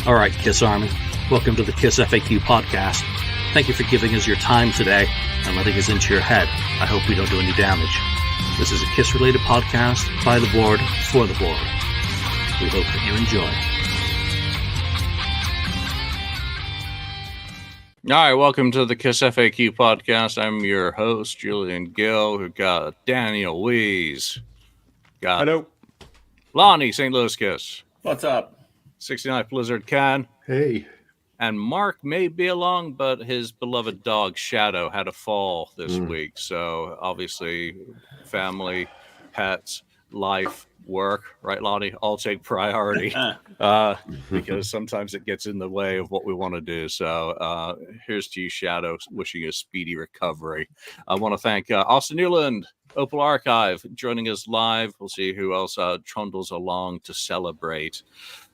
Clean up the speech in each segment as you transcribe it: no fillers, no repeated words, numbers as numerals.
All right, Kiss Army, welcome to the KissFAQ podcast. Thank you for giving us your time today and letting us into your head. I hope we don't do any damage. This is a Kiss-related podcast by the board, for the board. We hope that you enjoy. All right, welcome to the KissFAQ podcast. I'm your host, Julian Gill. We've got Daniel Wees. Got Hello. Lonnie, St. Louis Kiss. What's up? 69th Blizzard Can. Hey. And Mark may be along, but his beloved dog Shadow had a fall this week. So obviously, family, pets, life, work, right, Lonnie? All take priority because sometimes it gets in the way of what we want to do. So here's to you, Shadow, wishing you a speedy recovery. I want to thank Austin Newland, Opal Archive, joining us live. We'll see who else trundles along to celebrate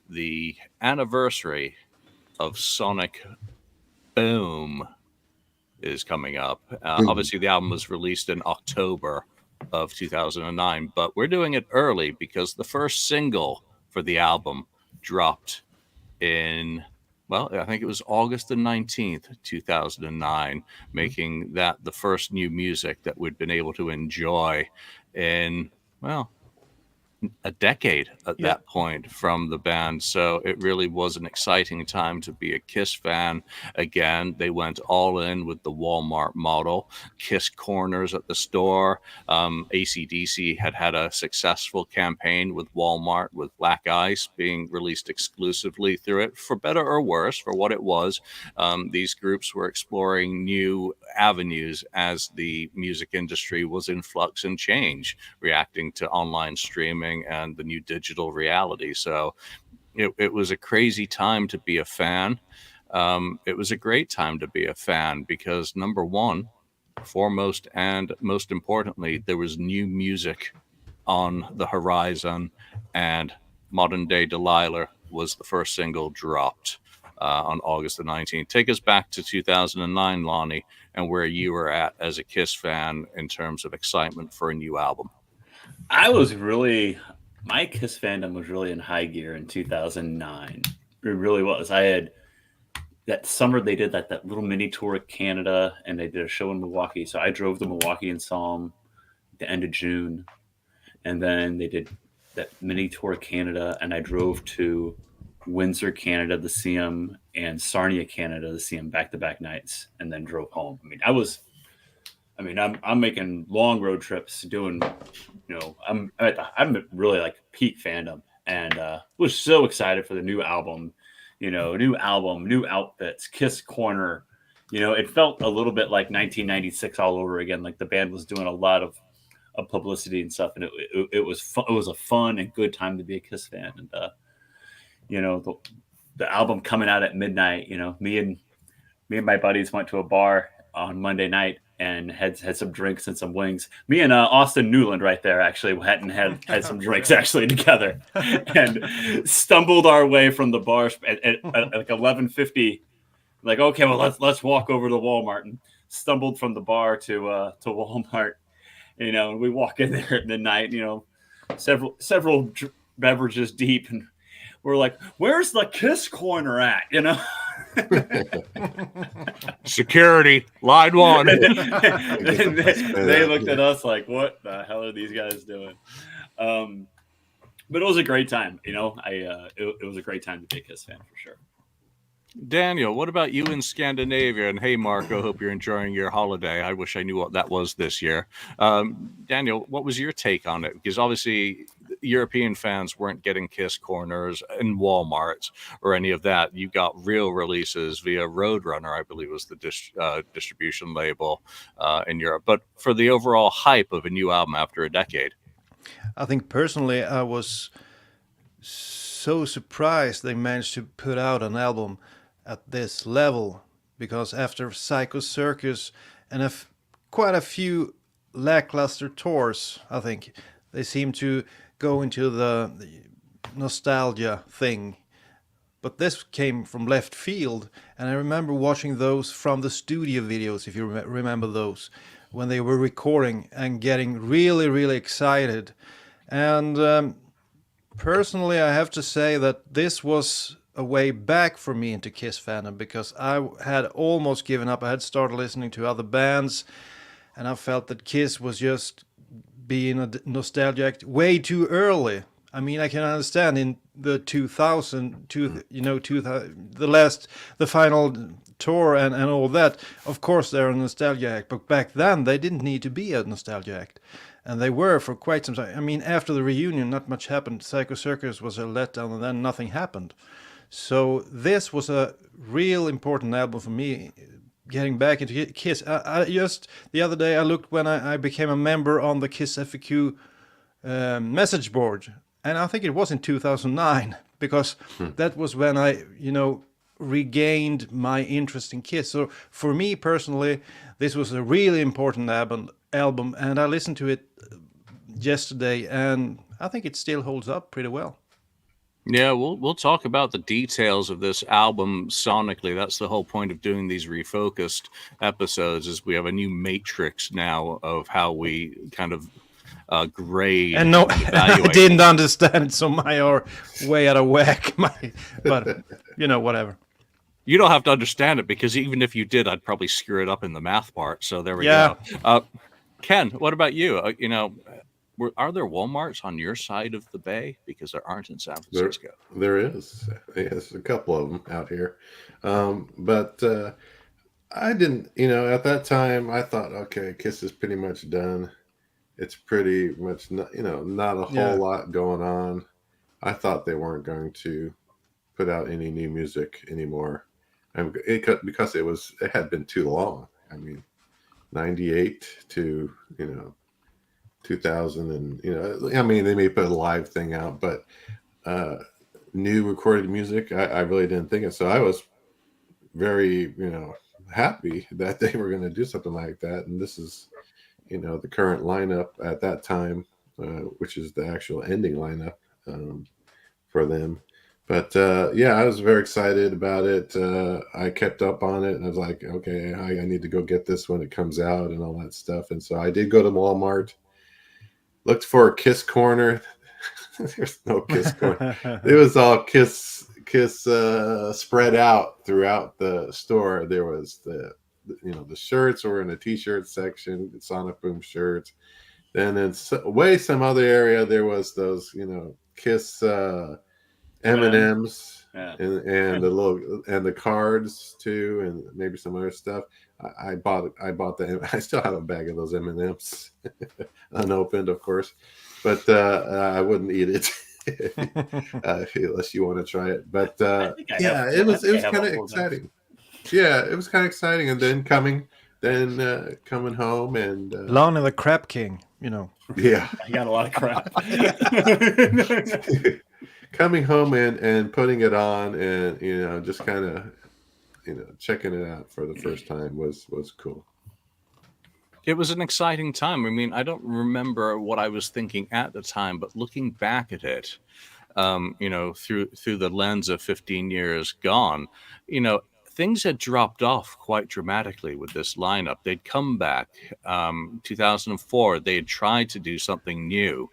the anniversary of Sonic Boom is coming up. Obviously, the album was released in October of 2009, but we're doing it early because the first single for the album dropped in, well, I think it was August the 19th, 2009, making that the first new music that we'd been able to enjoy in, well, a decade at that point from the band. So it really was an exciting time to be a Kiss fan. Again, they went all in with the Walmart model, Kiss corners at the store. AC/DC had a successful campaign with Walmart, with Black Ice being released exclusively through it, for better or worse, for what it was. These groups were exploring new avenues as the music industry was in flux and change, reacting to online streaming and the new digital reality. So it was a crazy time to be a fan. It was a great time to be a fan because, number one, foremost and most importantly, there was new music on the horizon, and Modern Day Delilah was the first single dropped on August the 19th. Take us back to 2009, Lonnie, and where you were at as a Kiss fan in terms of excitement for a new album. My Kiss fandom was really in high gear in 2009. It really was. I had that summer they did that little mini tour of Canada, and they did a show in Milwaukee. So I drove to Milwaukee and saw them at the end of June. And then they did that mini tour of Canada, and I drove to Windsor, Canada to see them, and Sarnia, Canada to see them back-to-back nights, and then drove home. I'm making long road trips doing, I'm really like peak fandom, and was so excited for the new album, new outfits, Kiss Corner. It felt a little bit like 1996 all over again. Like the band was doing a lot of publicity and stuff, and it was a fun and good time to be a Kiss fan. And the album coming out at midnight. Me and my buddies went to a bar on Monday night and had some drinks and some wings. Me and Austin Newland right there actually went and had some drinks actually together, and stumbled our way from the bar at like 11:50. Like, okay, well let's walk over to Walmart, and stumbled from the bar to Walmart. And we walk in there at midnight. Several beverages deep, and we're like, "Where's the Kiss corner at?" Security, line one. They looked at us like, what the hell are these guys doing? But it was a great time. It was a great time to be a Kiss fan for sure. Daniel, what about you in Scandinavia? And hey, Mark, I hope you're enjoying your holiday. I wish I knew what that was this year. Daniel, what was your take on it? Because obviously European fans weren't getting Kiss corners in Walmarts or any of that. You got real releases via Roadrunner, I believe was the distribution label in Europe. But for the overall hype of a new album after a decade. I think personally I was so surprised they managed to put out an album at this level, because after Psycho Circus and quite a few lackluster tours, I think they seem to go into the nostalgia thing. But this came from left field, and I remember watching those from the studio videos, if you remember those, when they were recording and getting really, really excited. And personally, I have to say that this was a way back for me into Kiss fandom, because I had almost given up. I had started listening to other bands, and I felt that Kiss was just being a nostalgia act way too early. I mean, I can understand in the 2000, the final tour and all that. Of course, they're a nostalgia act, but back then they didn't need to be a nostalgia act, and they were for quite some time. I mean, after the reunion, not much happened. Psycho Circus was a letdown, and then nothing happened. So this was a real important album for me, getting back into Kiss. I just the other day I looked when I became a member on the KissFAQ message board, and I think it was in 2009, because that was when I regained my interest in Kiss. So for me personally, this was a really important album, and I listened to it yesterday, and I think it still holds up pretty well. Yeah, we'll talk about the details of this album sonically. That's the whole point of doing these refocused episodes, is we have a new matrix now of how we kind of grade and no, evaluate. I didn't understand it, so my are way out of whack. But whatever. You don't have to understand it, because even if you did, I'd probably screw it up in the math part. So there we Yeah. go. Ken, what about you? Are there Walmarts on your side of the bay? Because there aren't in San Francisco. There is. Yes, a couple of them out here. But I didn't, at that time, I thought, okay, Kiss is pretty much done. It's pretty much, not a whole lot going on. I thought they weren't going to put out any new music anymore. Because it had been too long. I mean, 98 to, 2000, and they may put a live thing out, but new recorded music, I really didn't think it. So I was very happy that they were going to do something like that. And this is the current lineup at that time, which is the actual ending lineup for them. But I was very excited about it. I kept up on it, and I was like, okay, I need to go get this when it comes out and all that stuff. And so I did go to Walmart, looked for a Kiss corner. There's no Kiss corner. It was all Kiss spread out throughout the store. There was the shirts were in the t-shirt section, the Sonic Boom shirts. Then in some other area, there was those, Kiss M&Ms and the cards too, and maybe some other stuff. I bought them. I still have a bag of those M&Ms unopened, of course, but I wouldn't eat it unless you want to try it. But it was kind of exciting. Yeah, it was kind of exciting, and then coming home and Lana the Crap King, Yeah, I got a lot of crap. Coming home and putting it on, and just kind of checking it out for the first time was cool. It was an exciting time. I mean, I don't remember what I was thinking at the time, but looking back at it, through the lens of 15 years gone, things had dropped off quite dramatically with this lineup. They'd come back 2004. They had tried to do something new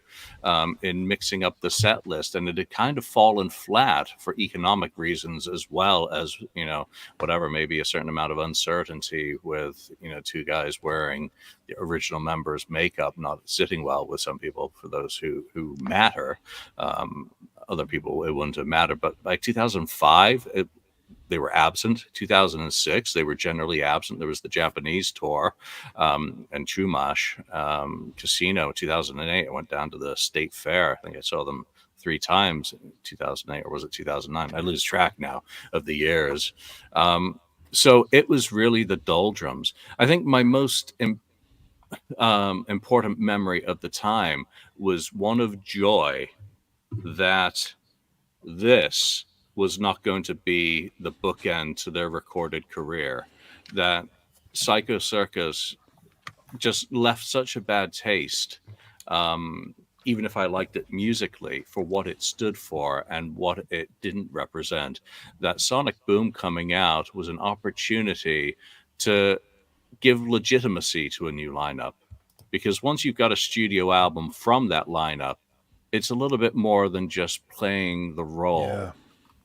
in mixing up the set list, and it had kind of fallen flat for economic reasons, as well as, maybe a certain amount of uncertainty with, two guys wearing the original members' makeup not sitting well with some people, for those who matter. Other people, it wouldn't have mattered. But by 2005, they were absent. 2006, they were generally absent. There was the Japanese tour and Chumash Casino. 2008, I went down to the State Fair. I think I saw them 3 times in 2008, or was it 2009? I lose track now of the years. So it was really the doldrums. I think my most important memory of the time was one of joy that this was not going to be the bookend to their recorded career, that Psycho Circus just left such a bad taste, even if I liked it musically, for what it stood for and what it didn't represent. That Sonic Boom coming out was an opportunity to give legitimacy to a new lineup, because once you've got a studio album from that lineup, it's a little bit more than just playing the role. Yeah.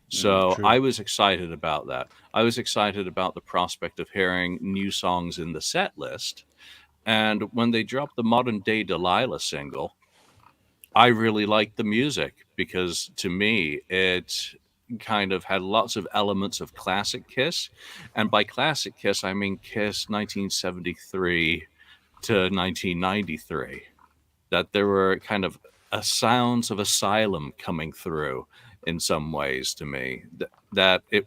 So True. I was excited about that. I was excited about the prospect of hearing new songs in the set list. And when they dropped the modern day Delilah single, I really liked the music because to me, it kind of had lots of elements of classic Kiss. And by classic Kiss, I mean Kiss 1973 to 1993. That there were kind of sounds of Asylum coming through in some ways to me. That it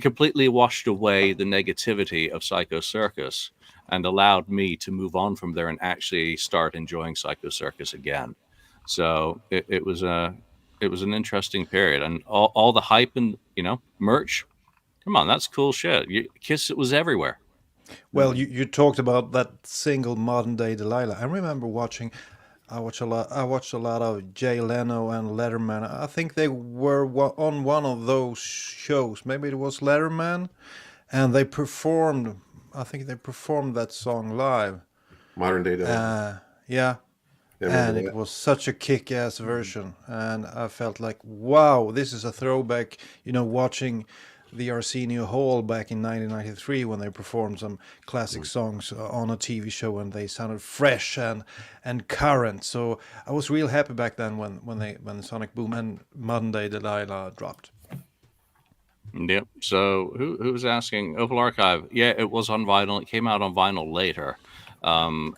completely washed away the negativity of Psycho Circus and allowed me to move on from there and actually start enjoying Psycho Circus again. So it was an interesting period, and all the hype and merch. Come on, that's cool shit. Kiss, it was everywhere. Well, you talked about that single Modern Day Delilah. I remember I watched a lot of Jay Leno and Letterman. I think they were on one of those shows. Maybe it was Letterman, and they performed. I think they performed that song live. Modern day Delilah. Yeah, I remember and it that. was such a kick-ass version, and I felt like, wow, this is a throwback. Watching the Arsenio Hall back in 1993 when they performed some classic songs on a TV show, and they sounded fresh and current. So I was real happy back then when Sonic Boom and Modern Day Delilah dropped. Yep. So who was asking? Opal Archive. Yeah, it was on vinyl. It came out on vinyl later,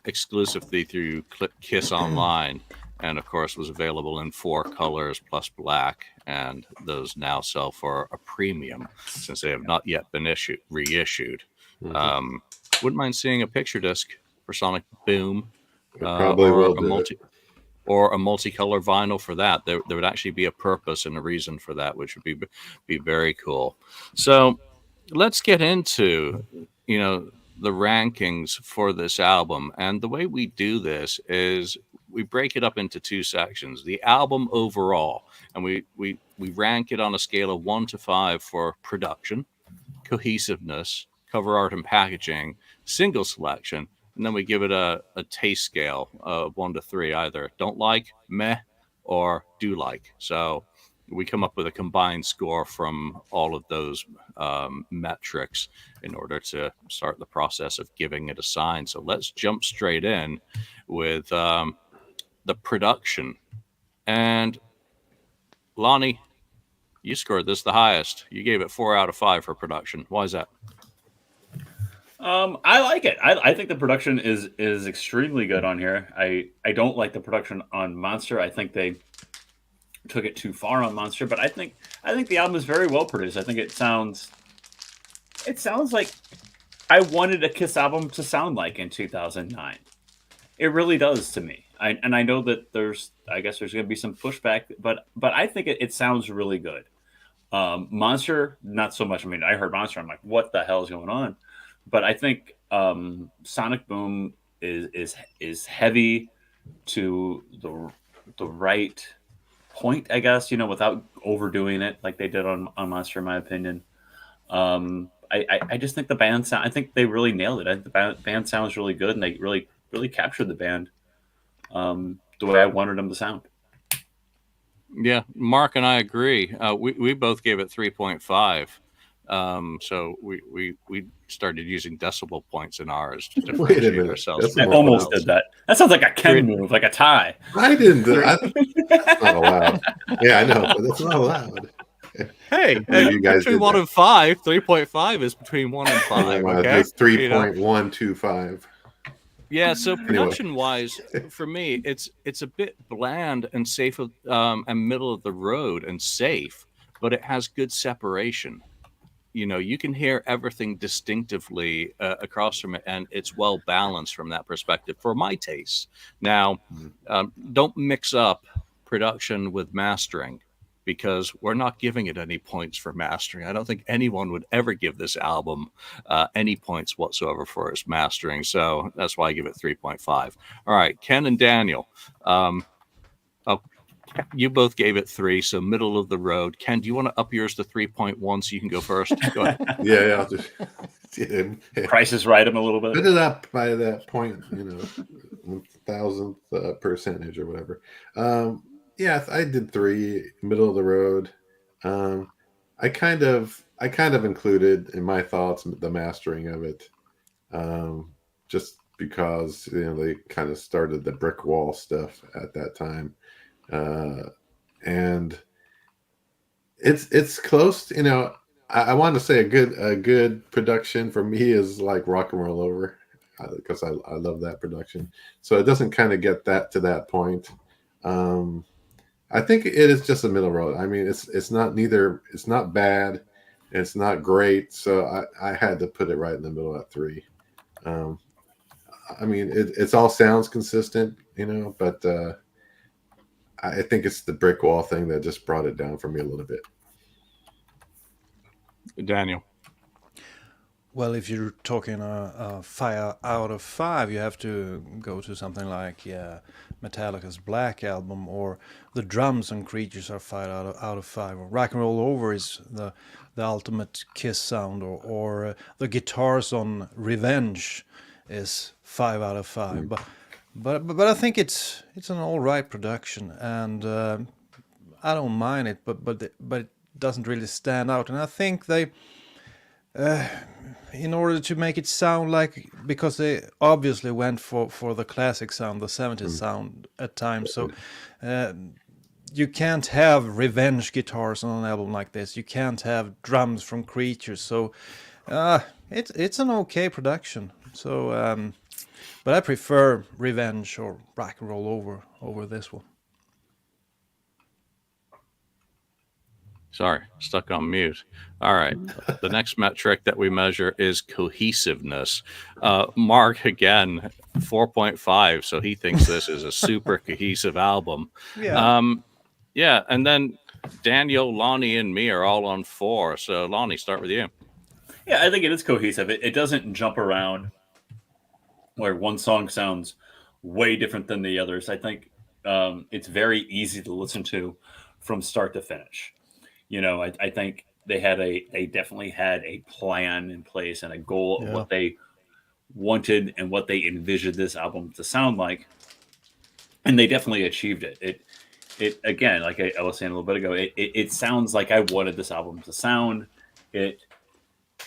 exclusively through Kiss Online, and of course was available in 4 colors plus black. And those now sell for a premium since they have not yet been reissued. Wouldn't mind seeing a picture disc for Sonic Boom, It probably will a do it. or a multicolor vinyl for that. There would actually be a purpose and a reason for that, which would be very cool. So let's get into the rankings for this album. And the way we do this is we break it up into 2 sections: the album overall, and we rank it on a scale of 1 to 5 for production, cohesiveness, cover art and packaging, single selection, and then we give it a taste scale of 1 to 3, either don't like, meh, or do like. So we come up with a combined score from all of those metrics in order to start the process of giving it a sign. So let's jump straight in with the production. And Lonnie, you scored this the highest. You gave it 4 out of 5 for production. Why is that? I like it. I think the production is extremely good on here. I don't like the production on Monster. I think they took it too far on Monster, but I think the album is very well produced. I think it sounds like I wanted a Kiss album to sound like in 2009. It really does to me. I know that I guess there's going to be some pushback, but I think it sounds really good. Monster, not so much. I mean, I heard Monster, I'm like, what the hell is going on? But I think Sonic Boom is heavy to the right point, I guess, without overdoing it like they did on Monster, in my opinion. I just think the band sound. I think they really nailed it. I think the band sounds really good, and they really captured the band the way I wanted them to sound. Yeah, Mark and I agree. We both gave it 3.5. So we started using decimal points in ours to Wait a differentiate minute. ourselves. I Decimal almost points. did that. That sounds like a Ken move, like a tie. I didn't. That's not allowed. Yeah, I know, but that's not allowed. Hey, You guys between did 1 that. and 5, 3.5 is between 1 and 5. Okay, That's 3.125. Yeah, so production-wise, for me, it's a bit bland and safe, and middle of the road and safe, but it has good separation. You can hear everything distinctively across from it, and it's well balanced from that perspective for my taste. Now, don't mix up production with mastering, because we're not giving it any points for mastering. I don't think anyone would ever give this album any points whatsoever for its mastering. So that's why I give it 3.5. All right, Ken and Daniel. You both gave it 3, so middle of the road. Ken, do you want to up yours to 3.1 so you can go first? Go ahead. Yeah, I'll just Price is right him a little bit. put it up by that point, 1,000th percentage or whatever. Yeah, I did 3, middle of the road. I kind of included in my thoughts the mastering of it, just because they kind of started the brick wall stuff at that time, and it's close. I want to say a good production for me is like Rock and Roll Over, because I love that production. So it doesn't kind of get that to that point. I think it is just a middle road. I mean, it's not bad, it's not great. So I had to put it right in the middle at 3. I mean, it's all sounds consistent, but I think it's the brick wall thing that just brought it down for me a little bit. Daniel. Well, if you're talking a 5 out of 5, you have to go to something like Metallica's Black Album, or the drums on Creatures are 5 out of 5, or Rock and Roll Over is the ultimate Kiss sound, or the guitars on Revenge is 5 out of 5. But I think it's an all right production, and I don't mind it, but it doesn't really stand out, and I think they. In order to make it sound like, because they obviously went for the classic sound, the 70s sound at times, so you can't have Revenge guitars on an album like this. You can't have drums from Creatures, so it's an okay production. So, but I prefer Revenge or Rock and Roll over this one. Sorry, stuck on mute. All right. The next metric that we measure is cohesiveness. Mark, again, 4.5. So he thinks this is a super cohesive album. Yeah. Yeah. And then Daniel, Lonnie, and me are all on 4. So Lonnie, start with you. Yeah, I think it is cohesive. It doesn't jump around where one song sounds way different than the others. I think it's very easy to listen to from start to finish. I think they definitely had a plan in place and a goal of what they wanted and what they envisioned this album to sound like, and they definitely achieved it. It again, like I was saying a little bit ago, it sounds like I wanted this album to sound. It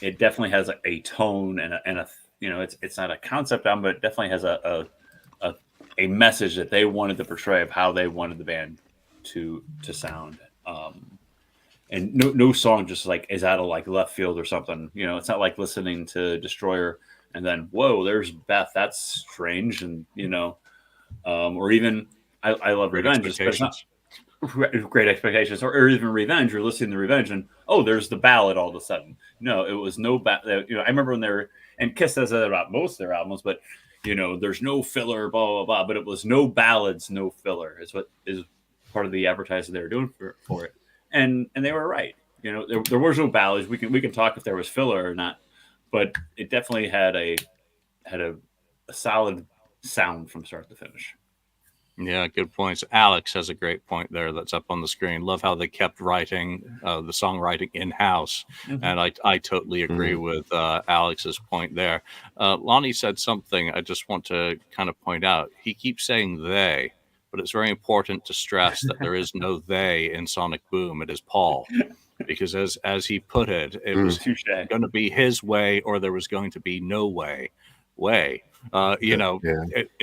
definitely has a tone and a it's not a concept album, but it definitely has a message that they wanted to portray of how they wanted the band to sound. And no song just like is out of like left field or something. It's not like listening to Destroyer and then whoa, there's Beth. That's strange, and or even I love Great Revenge, but it's not Expectations. Great Expectations, or even Revenge. You're listening to Revenge, and oh, there's the ballad all of a sudden. No, it was no I remember when they were, and Kiss does that about most of their albums, but there's no filler, blah blah blah. But it was no ballads, no filler. Is what is part of the advertising they were doing for it. And they were right. There was no ballads. We can talk if there was filler or not, but it definitely had a solid sound from start to finish. Yeah, good points. Alex has a great point there that's up on the screen. Love how they kept writing the songwriting in-house. Mm-hmm. And I totally agree with Alex's point there. Lonnie said something I just want to kind of point out. He keeps saying they, but it's very important to stress that there is no they in Sonic Boom. It is Paul. Because as he put it, it was going to be his way or there was going to be no way. It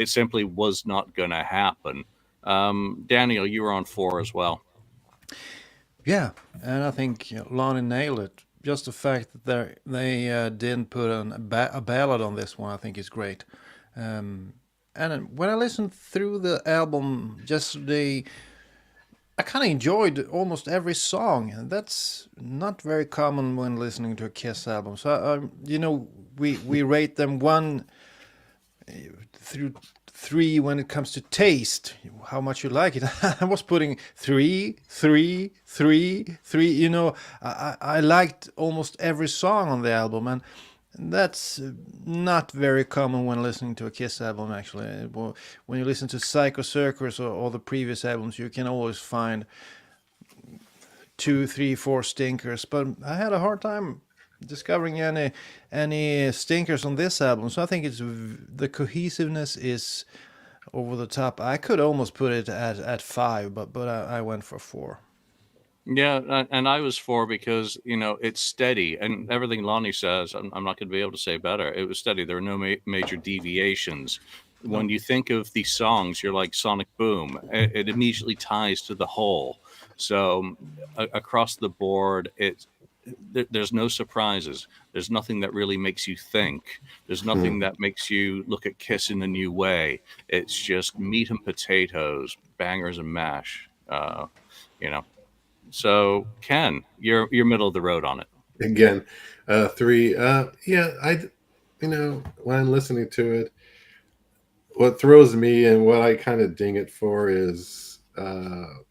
simply was not going to happen. Daniel, you were on 4 as well. Yeah, and I think Lonnie nailed it. Just the fact that they didn't put a ballad on this one, I think is great. And when I listened through the album yesterday, I kind of enjoyed almost every song, and that's not very common when listening to a Kiss album. So, we rate them 1 through 3 when it comes to taste, how much you like it. I was putting 3. I liked almost every song on the album, and that's not very common when listening to a Kiss album, actually. When you listen to Psycho Circus or the previous albums, you can always find 2, 3, 4 stinkers. But I had a hard time discovering any stinkers on this album. So I think the cohesiveness is over the top. I could almost put it at 5, but I went for 4. Yeah, and I was for because it's steady, and everything Lonnie says, I'm not going to be able to say better. It was steady. There were no major deviations. When you think of these songs, you're like Sonic Boom. It immediately ties to the whole. So across the board, there's no surprises. There's nothing that really makes you think. There's nothing that makes you look at Kiss in a new way. It's just meat and potatoes, bangers and mash. You know. So Ken, you're middle of the road on it. Again, 3. Yeah, when I'm listening to it, what throws me and what I kind of ding it for is I'm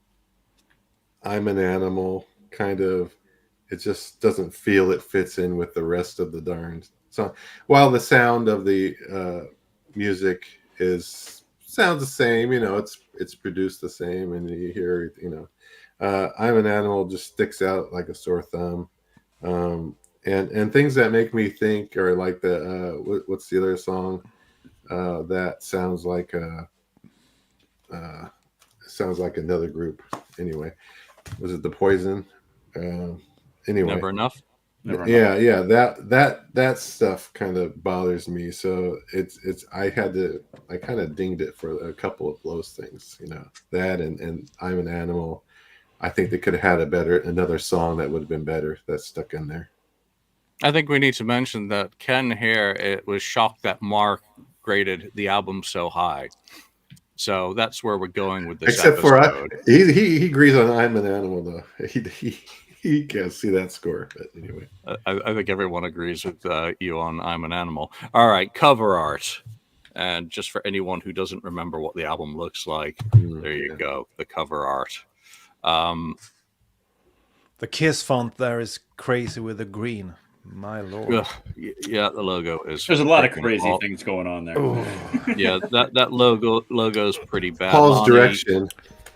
an animal kind of. It just doesn't feel it fits in with the rest of the darn song. While the sound of the music sounds the same, it's produced the same, and you hear, I'm an animal just sticks out like a sore thumb. And things that make me think are like what's the other song that sounds like another group. Anyway, was it The Poison? Anyway, Never enough. Yeah, that stuff kind of bothers me. So I kind of dinged it for a couple of those things, that and I'm an animal. I think they could have had another song that would have been better that's stuck in there. I think we need to mention that Ken here it was shocked that Mark graded the album so high. So that's where we're going with this Except episode. for he agrees on I'm an animal though. He can't see that score, but anyway. I think everyone agrees with you on I'm an Animal. All right, cover art. And just for anyone who doesn't remember what the album looks like, there you go, the cover art. The Kiss font there is crazy with the green. My lord. Yeah, the logo is. There's a lot of crazy things going on there. Yeah, that logo is pretty bad. Paul's direction.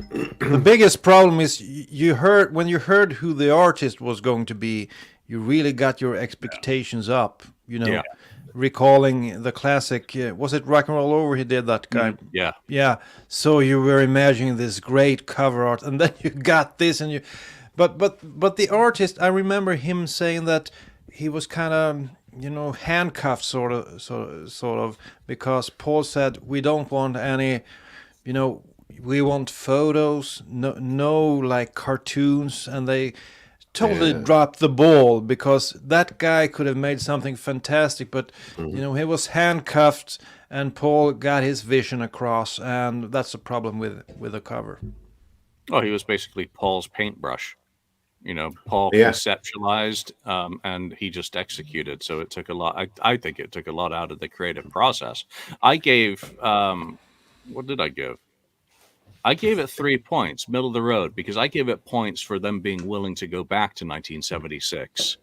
The biggest problem is when you heard who the artist was going to be, you really got your expectations up. Recalling the classic, was it Rock and Roll Over? He did that guy. Yeah. So you were imagining this great cover art, and then you got this, and but the artist, I remember him saying that he was kind of handcuffed sort of because Paul said we don't want any, we want photos, no like cartoons, and they totally dropped the ball because that guy could have made something fantastic, but he was handcuffed, and Paul got his vision across, and that's the problem with the cover. Oh, he was basically Paul's paintbrush. Paul conceptualized and he just executed. So it took a lot. I think it took a lot out of the creative process. I gave, what did I give? I gave it 3 points, middle of the road, because I gave it points for them being willing to go back to 1976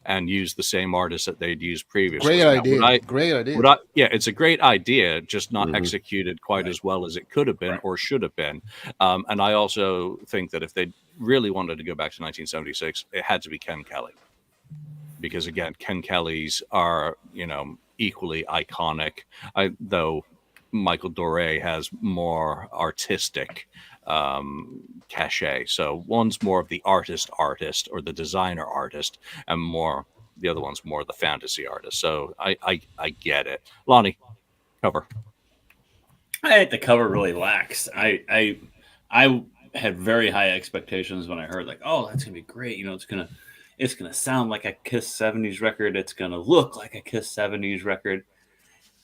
and use the same artists that they'd used previously. Great idea. Great idea. It's a great idea, just not executed quite as well as it could have been or should have been. And I also think that if they really wanted to go back to 1976, it had to be Ken Kelly. Because again, Ken Kelly's are, equally iconic, though Michael Doré has more artistic cachet. So one's more of the artist or the designer artist, and the other one's more the fantasy artist. So I get it. Lonnie, cover. I think the cover really lacks. I had very high expectations when I heard that's gonna be great. It's gonna sound like a Kiss 70s record. It's gonna look like a Kiss 70s record.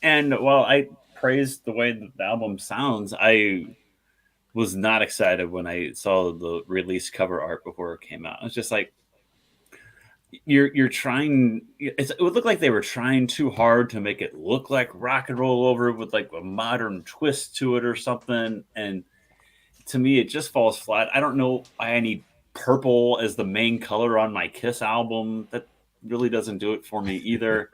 And while I praised the way the album sounds, I was not excited when I saw the release cover art before it came out. I was just like, you're trying. It would look like they were trying too hard to make it look like Rock and Roll Over with like a modern twist to it or something. And to me, it just falls flat. I don't know why I need purple as the main color on my Kiss album. That really doesn't do it for me either.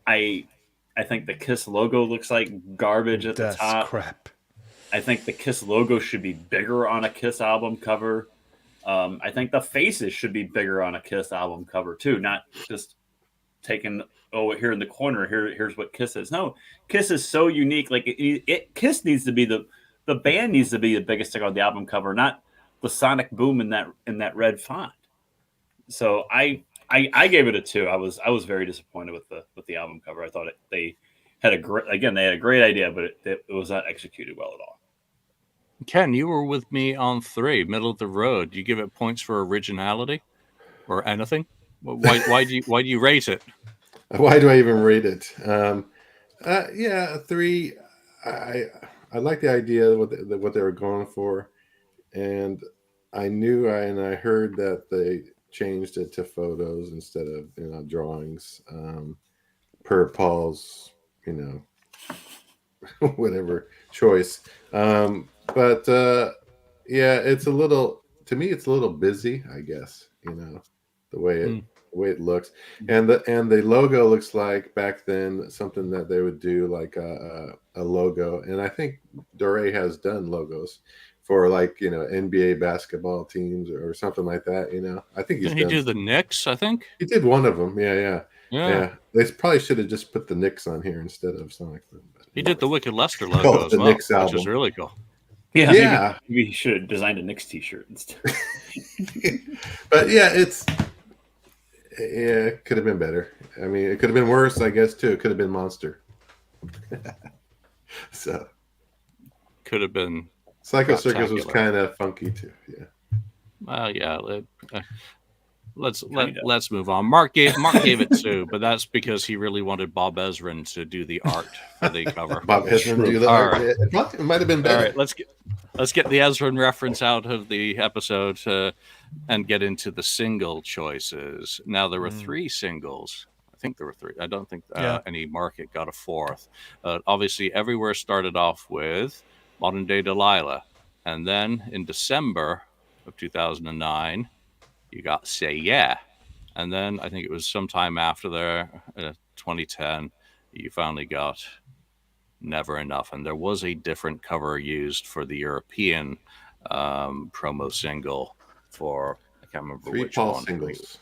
I think the Kiss logo looks like garbage at the top. That's crap. I think the Kiss logo should be bigger on a Kiss album cover. I think the faces should be bigger on a Kiss album cover too, not just taking here in the corner. Here's what Kiss is. No, Kiss is so unique. Like Kiss needs to be the band needs to be the biggest thing on the album cover, not sonic boom in that red font. So I gave it a 2. I was very disappointed with the album cover. I thought they had a great idea, but it was not executed well at all. Ken, you were with me on 3, middle of the road. Do you give it points for originality or anything? Why do you rate it? Why do I even rate it? Yeah, 3. I like the idea of what they were going for, and I heard that they changed it to photos instead of drawings, per Paul's whatever choice. But yeah, it's a little busy, I guess. The way it looks, and the logo looks like back then something that they would do, like a logo. And I think Dore has done logos for NBA basketball teams or something like that. I think Did he do the Knicks? I think he did one of them. Yeah. They probably should have just put the Knicks on here instead of Sonic Boom. He did the Wicked Lester logo as well, which was really cool. Yeah. Maybe he should have designed a Knicks t-shirt instead. But yeah, it could have been better. I mean, it could have been worse, I guess, too. It could have been Monster. So could have been. Psycho Circus was kind of funky too. Yeah. Well, yeah. Let's move on. Mark gave it 2, but that's because he really wanted Bob Ezrin to do the art for the cover. Bob Ezrin do the art. Right. It might have been better. All right, let's get the Ezrin reference out of the episode and get into the single choices. Now there were 3 singles. I think there were 3. I don't think any market got a 4th. Obviously, Everywhere started off with Modern Day Delilah, and then in December of 2009. You got Say Yeah. And then I think it was sometime after there, 2010, you finally got Never Enough. And there was a different cover used for the European promo single for, I can't remember 3 which Paul one. Singles.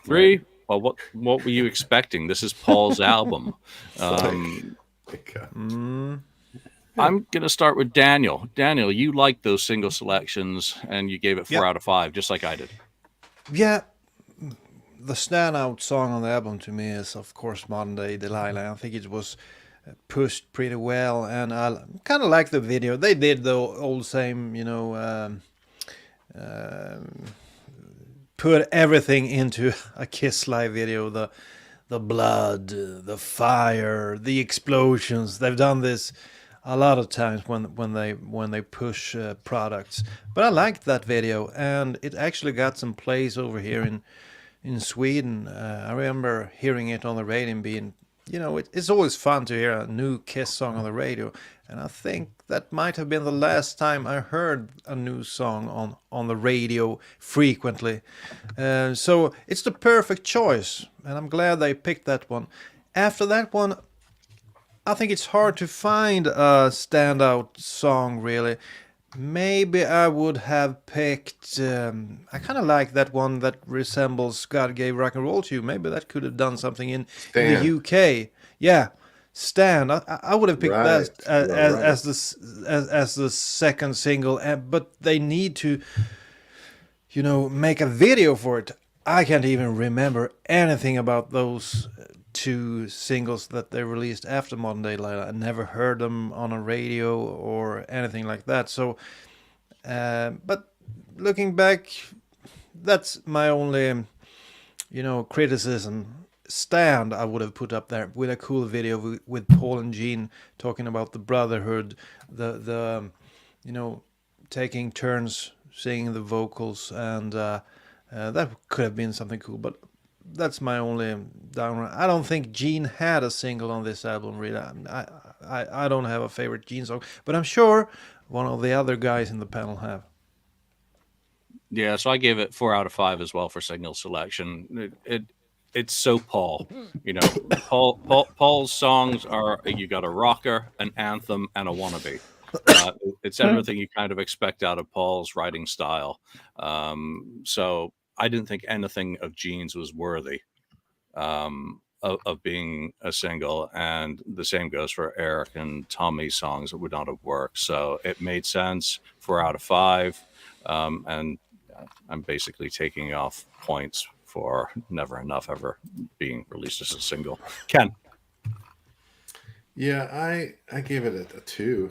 3? Well, what were you expecting? This is Paul's album. I'm going to start with Daniel. Daniel, you liked those single selections, and you gave it 4 out of 5, just like I did. Yeah, the standout song on the album to me is, of course, Modern Day Delilah. I think it was pushed pretty well, and I kind of like the video. They did the old same, put everything into a Kiss live video. The blood, the fire, the explosions. They've done this a lot of times when they push products. But I liked that video, and it actually got some plays over here in Sweden. I remember hearing it on the radio and being, it's always fun to hear a new Kiss song on the radio. And I think that might have been the last time I heard a new song on the radio frequently. So it's the perfect choice, and I'm glad they picked that one. After that one, I think it's hard to find a standout song, really. Maybe I would have picked... I kind of like that one that resembles God Gave Rock and Roll to You. Maybe that could have done something in the UK. Yeah, Stand. I would have picked that as the second single. But they need to, make a video for it. I can't even remember anything about those 2 singles that they released after Modern Day Delilah. I never heard them on a radio or anything like that. So, but looking back, that's my only, criticism. Stand, I would have put up there with a cool video with Paul and Gene talking about the brotherhood, the taking turns singing the vocals, and that could have been something cool. But that's my only down. I don't think Gene had a single on this album, really. I don't have a favorite Gene song, but I'm sure one of the other guys in the panel have. Yeah, so I gave it 4 out of 5 as well for single selection. It's so Paul. Paul's songs are, you got a rocker, an anthem, and a wannabe. It's everything you kind of expect out of Paul's writing style. So I didn't think anything of Gene's was worthy of being a single, and the same goes for Eric and Tommy's songs that would not have worked. So it made sense. 4 out of 5. And I'm basically taking off points for Never Enough ever being released as a single. Ken. Yeah, I gave it a 2.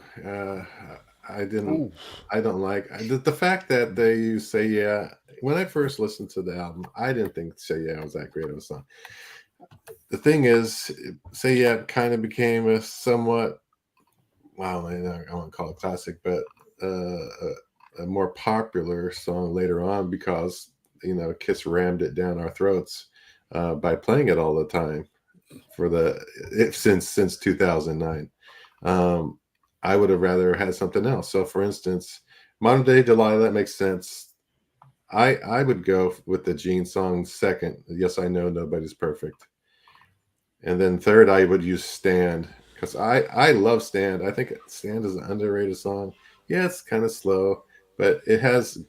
I don't like the fact that they use Say Yeah. When I first listened to the album, I didn't think Say Yeah was that great of a song. The thing is, Say Yeah kind of became a somewhat, well, I won't call it classic, but a more popular song later on because, Kiss rammed it down our throats by playing it all the time since 2009. I would have rather had something else. So, for instance, Modern Day Delilah, that makes sense. I would go with the Gene song second. Yes, I Know Nobody's Perfect. And then third, I would use Stand, because I love Stand. I think Stand is an underrated song. Yeah, it's kind of slow, but it has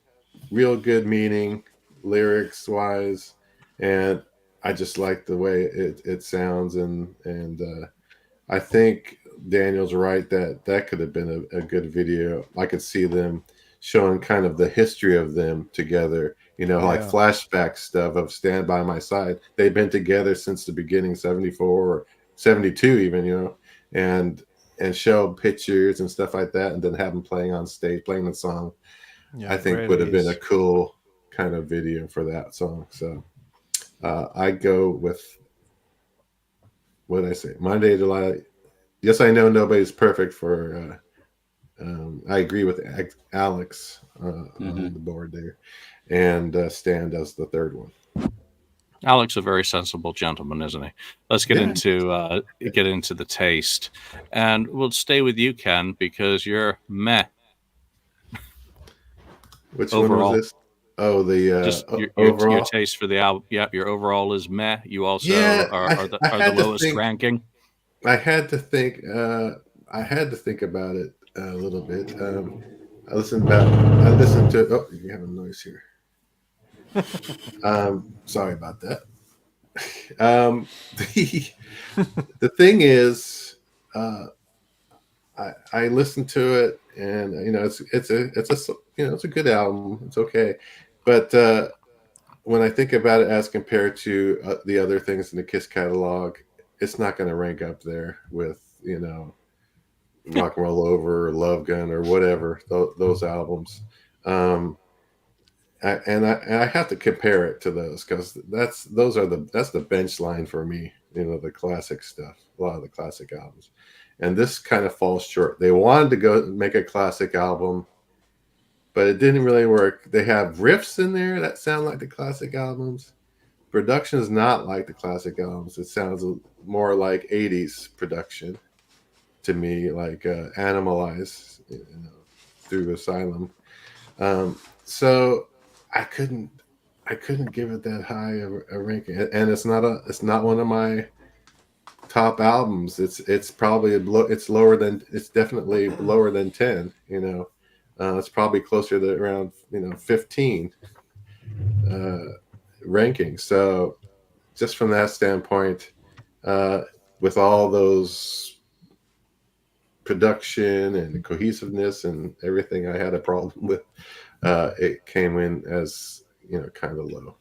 real good meaning, lyrics wise, and I just like the way it sounds. And I think Daniel's right that could have been a good video. I could see them showing kind of the history of them together, like flashback stuff of Stand By My Side. They've been together since the beginning, 74 or 72 even, and show pictures and stuff like that, and then have them playing on stage, playing the song. I think would have been a cool kind of video for that song. So I go with, what did I say? Monday, July. Yes, I Know Nobody's Perfect for, I agree with Alex on the board there. And Stand as the third one. Alex, a very sensible gentleman, isn't he? Let's get into the taste. And we'll stay with you, Ken, because you're meh. Which overall. One was this? Oh, the just overall? Your taste for the album. Yeah, your overall is meh. You also are the lowest ranking. I had to think. I had to think about it a little bit. I listened to. Oh, you have a noise here. Sorry about that. The thing is, I listened to it, and it's a good album. It's okay, but when I think about it as compared to the other things in the Kiss catalog, it's not going to rank up there with Rock and Roll Over or Love Gun or whatever those albums. I have to compare it to those, because that's the bench line for me. The classic stuff, a lot of the classic albums, and this kind of falls short. They wanted to go make a classic album, but it didn't really work. They have riffs in there that sound like the classic albums. Production is not like the classic albums. It sounds more like 80s production to me, like Animalize, through Asylum. So I couldn't give it that high a ranking, and it's not one of my top albums. It's probably it's definitely lower than 10. It's probably closer to around 15 ranking. So just from that standpoint, with all those production and cohesiveness and everything I had a problem with, it came in as kind of low.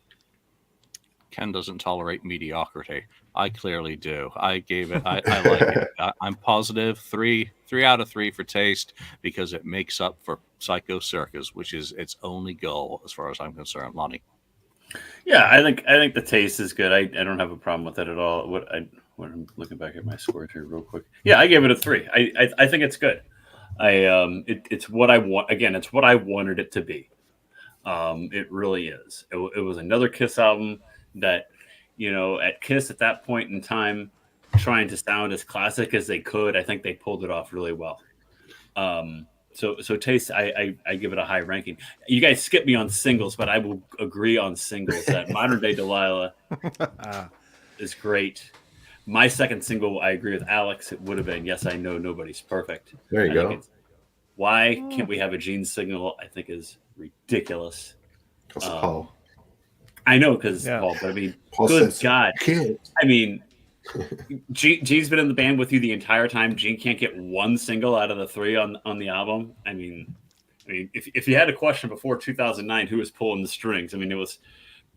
Ken doesn't tolerate mediocrity. I clearly do. I gave it. I like it. I'm positive 3 out of 3 for taste, because it makes up for Psycho Circus, which is its only goal as far as I'm concerned. Lonnie. Yeah, I think the taste is good. I don't have a problem with it at all. What I'm looking back at my score here real quick. Yeah, I gave it a 3. I think it's good. It's what I want. Again, it's what I wanted it to be. It really is. It was another Kiss album that, at Kiss at that point in time, trying to sound as classic as they could. I think they pulled it off really well. So taste, I give it a high ranking. You guys skip me on singles, but I will agree on singles that Modern Day Delilah is great. My second single, I agree with Alex. It would have been Yes, I Know Nobody's Perfect. There you go. Why can't we have a Gene single? I think is ridiculous. Because Paul. I know, because Paul, but I mean, Paul good says, God. Kid. I mean, Gene's been in the band with you the entire time. Gene can't get one single out of the 3 on the album. I mean, I mean, if you had a question before 2009, who was pulling the strings? I mean, it was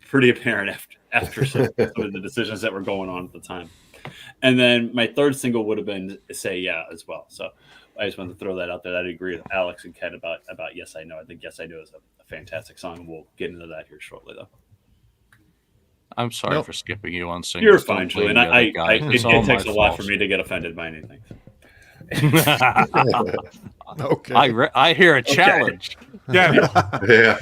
pretty apparent after some of the decisions that were going on at the time. And then my third single would have been Say Yeah as well. So I just wanted to throw that out there. I agree with Alex and Ken about Yes I Know. I think Yes I Know is a fantastic song. We'll get into that here shortly, though. I'm sorry for skipping you on singles. You're fine, Julian. It takes a lot for me to get offended by anything. Okay. I hear a challenge. Yeah.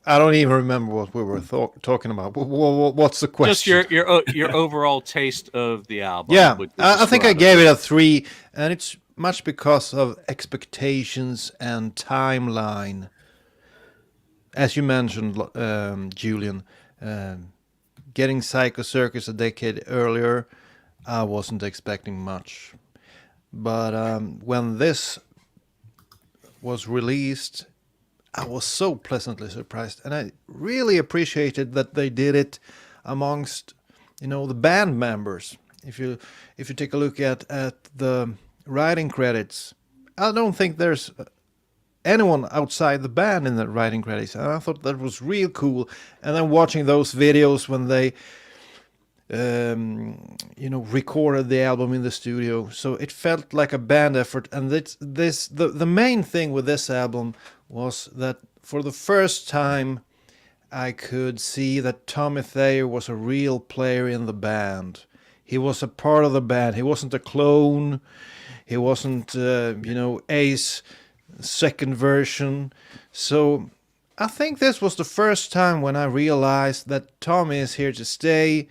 I don't even remember what we were talking about. What's the question? Just your overall taste of the album. Yeah, I think I gave it a 3, and it's much because of expectations and timeline. As you mentioned, Julian, getting Psycho Circus a decade earlier, I wasn't expecting much. But when this was released, I was so pleasantly surprised, and I really appreciated that they did it amongst, the band members. If you take a look at the writing credits, I don't think there's anyone outside the band in the writing credits, and I thought that was real cool. And then watching those videos when they recorded the album in the studio, so it felt like a band effort. And the main thing with this album was that for the first time I could see that Tommy Thayer was a real player in the band. He was a part of the band. He wasn't a clone. He wasn't Ace second version. So I think this was the first time when I realized that Tommy is here to stay,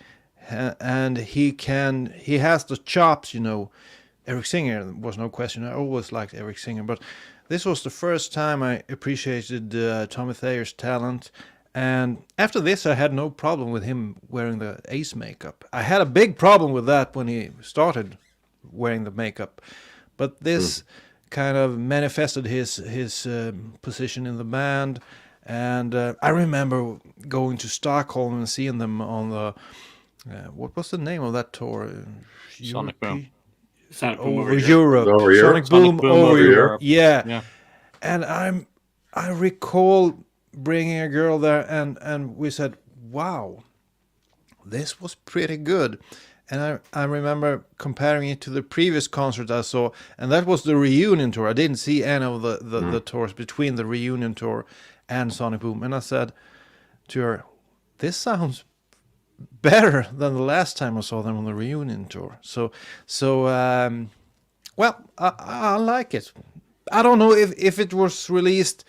and he has the chops. Eric Singer was no question. I always liked Eric Singer, but this was the first time I appreciated Tommy Thayer's talent. And after this, I had no problem with him wearing the Ace makeup. I had a big problem with that when he started wearing the makeup, but this kind of manifested his position in the band. And I remember going to Stockholm and seeing them on the what was the name of that tour? Sonic Boom. Sonic Boom over Europe. Sonic Boom over Europe. Yeah. And I recall bringing a girl there, and we said, wow, this was pretty good. And I remember comparing it to the previous concert I saw, and that was the reunion tour. I didn't see any of the tours between the reunion tour and Sonic Boom. And I said to her, this sounds better than the last time I saw them on the reunion tour. So I like it. I don't know if it was released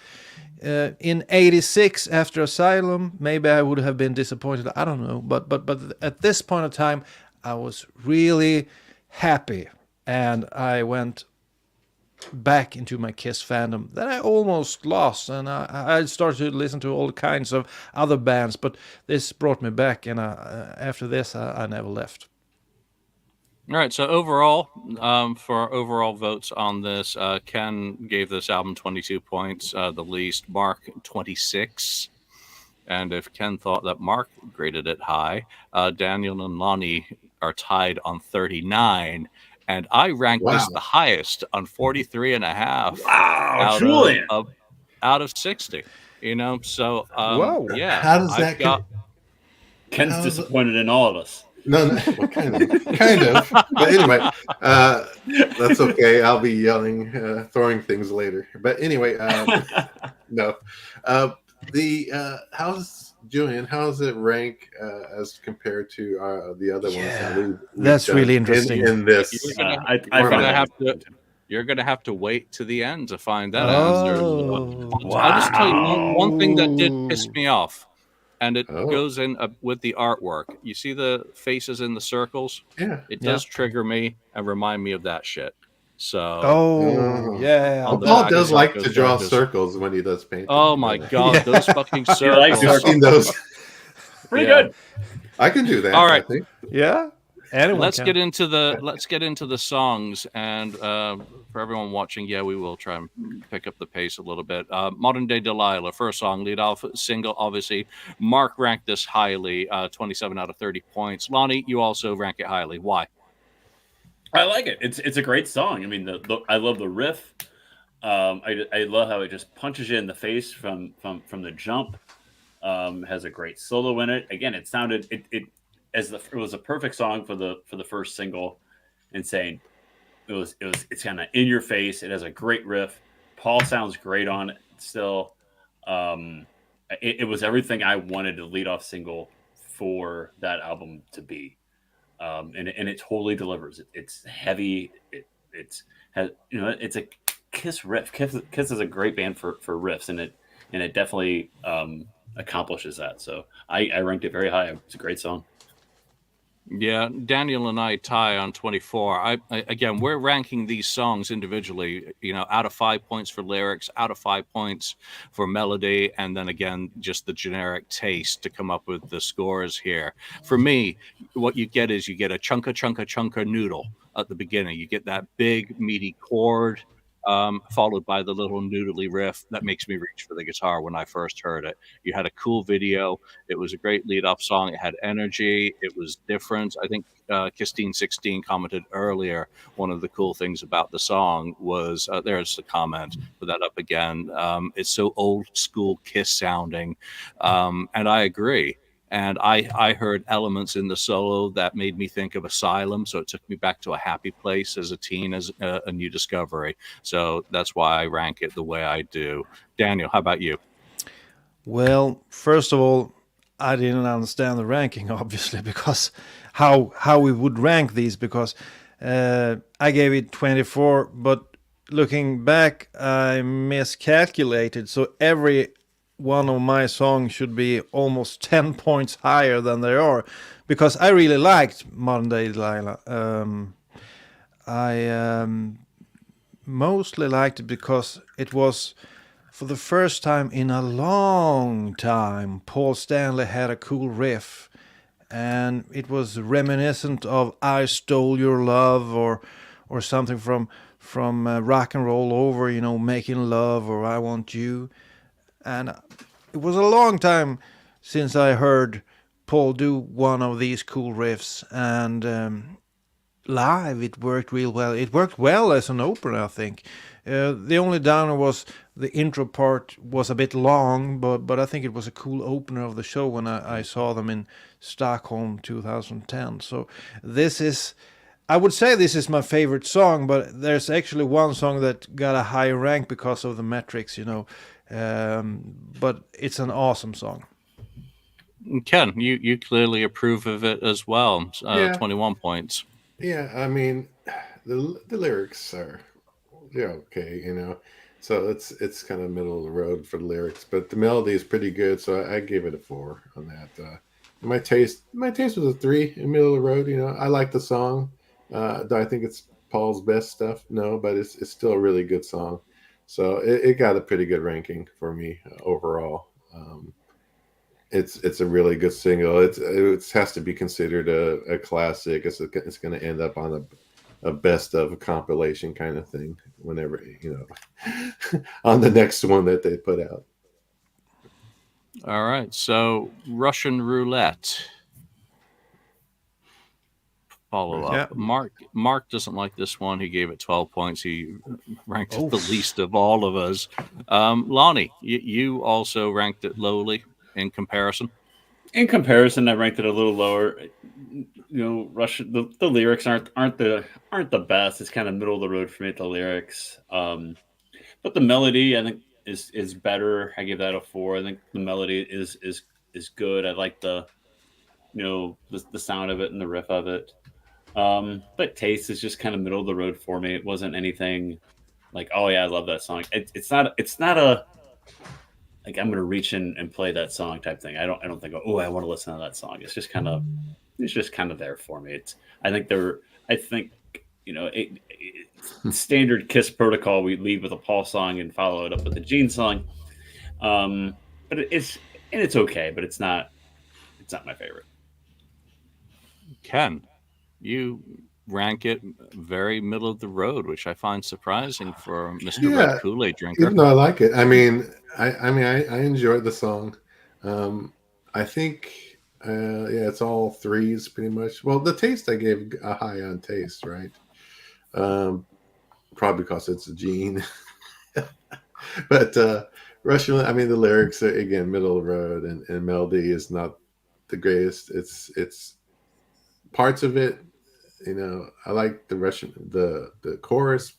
in '86 after Asylum, maybe I would have been disappointed. I don't know, but at this point in time, I was really happy, and I went back into my Kiss fandom that I almost lost, and I started to listen to all kinds of other bands, but this brought me back, and after this, I never left. All right, so overall, for our overall votes on this, Ken gave this album 22 points, the least. Mark, 26. And if Ken thought that Mark graded it high, Daniel and Lonnie are tied on 39. And I ranked this the highest on 43 and a half. Wow, Julian! Out of 60. So, yeah. How does that go? Ken's disappointed in all of us. No, well, kind of. But anyway, that's okay. I'll be yelling, throwing things later. But anyway, no. How's Julian? How does it rank as compared to the other ones? That's really interesting. In this, you're gonna have to wait to the end to find that answer. I'll just tell you one thing that did piss me off. And it goes in with the artwork. You see the faces in the circles? Yeah. It does trigger me and remind me of that shit. So. Paul does like to draw circles when he does painting. Oh my god, those fucking circles! I've seen those. Pretty good. I can do that. All right. I think. Yeah. Let's get into the songs, and for everyone watching, we will try and pick up the pace a little bit. Modern Day Delilah, first song, lead off single, obviously. Mark ranked this highly, 27 out of 30 points. Lonnie, you also rank it highly. Why? I like it. It's a great song. I mean, I love the riff. I love how it just punches you in the face from the jump. Has a great solo in it. Again, it sounded it was a perfect song for the first single, and saying it's kind of in your face. It has a great riff. Paul sounds great on it still. It was everything I wanted to lead off single for that album to be. And it totally delivers. It's heavy. It's has it's a Kiss riff. Kiss is a great band for riffs, and it definitely accomplishes that. So I ranked it very high. It's a great song. Yeah, Daniel and I tie on 24. I again, we're ranking these songs individually, out of 5 points for lyrics, out of 5 points for melody, and then again, just the generic taste to come up with the scores here. For me, what you get is you get a chunka noodle at the beginning. You get that big meaty chord, followed by the little noodly riff that makes me reach for the guitar when I first heard it. You had a cool video. It was a great lead-off song. It had energy. It was different. I think Kissteen16 commented earlier, one of the cool things about the song was, there's the comment, put that up again, it's so old school Kiss sounding, and I agree. And I heard elements in the solo that made me think of Asylum. So it took me back to a happy place as a teen, as a new discovery. So that's why I rank it the way I do. Daniel, how about you? Well, first of all, I didn't understand the ranking, obviously, because how we would rank these, because I gave it 24, but looking back, I miscalculated. So every one of my songs should be almost 10 points higher than they are, because I really liked Modern Day Delilah. I mostly liked it because it was, for the first time in a long time, Paul Stanley had a cool riff, and it was reminiscent of "I Stole Your Love" or something from Rock and Roll Over, "Making Love" or "I Want You." And it was a long time since I heard Paul do one of these cool riffs, and live it worked real well. It worked well as an opener, I think. The only downer was the intro part was a bit long, but I think it was a cool opener of the show when I saw them in Stockholm 2010. So this is, I would say this is my favorite song, but there's actually one song that got a higher rank because of the metrics, but it's an awesome song. Ken, you clearly approve of it as well. 21 points. Yeah, I mean, the lyrics are okay, so it's kind of middle of the road for the lyrics, but the melody is pretty good, so I gave it a 4 on that. My taste was a 3 in middle of the road. I like the song. Do I think it's Paul's best stuff? No, but it's still a really good song. So it got a pretty good ranking for me overall. It's a really good single. It has to be considered a classic. It's going to end up on a best of a compilation kind of thing whenever, on the next one that they put out. All right. So Russian Roulette. Follow up. Yeah. Mark doesn't like this one. He gave it 12 points. He ranked it the least of all of us. Lonnie, you also ranked it lowly in comparison. In comparison, I ranked it a little lower. Russian, the lyrics aren't the best. It's kind of middle of the road for me, the lyrics. But the melody, I think, is better. I give that a 4. I think the melody is good. I like the sound of it and the riff of it. But taste is just kind of middle of the road for me. It wasn't anything like, oh yeah, I love that song. It's not a like I'm gonna reach in and play that song type thing. I don't think, oh, I want to listen to that song. It's just kind of there for me. I think standard Kiss protocol. We lead with a Paul song and follow it up with a Gene song. But it's okay, but it's not my favorite. Ken, you rank it very middle of the road, which I find surprising for Mr. Red Kool-Aid drinker. Even though I like it, I enjoyed the song. I think, it's all 3s pretty much. Well, the taste I gave a high on taste, right? Probably because it's a Gene. But Russian, I mean, the lyrics are, again, middle of the road, and melody is not the greatest. It's parts of it, I like the chorus.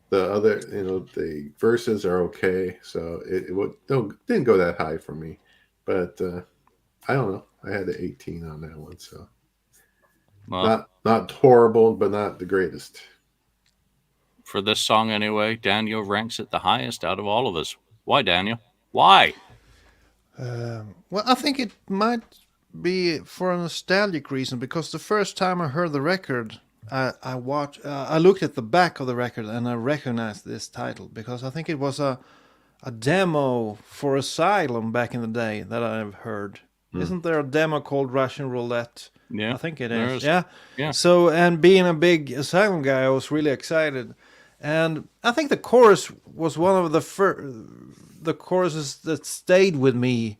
The other, the verses are okay, so didn't go that high for me. But I don't know. I had an 18 on that one, so not horrible, but not the greatest. For this song anyway, Daniel ranks it the highest out of all of us. Why, Daniel? Why? Well, I think it might be for a nostalgic reason, because the first time I heard the record, I looked at the back of the record and I recognized this title, because I think it was a demo for Asylum back in the day that I've heard. Isn't there a demo called Russian Roulette? Yeah, I think it is. Yeah. So, and being a big Asylum guy, I was really excited. And I think the chorus was one of the choruses that stayed with me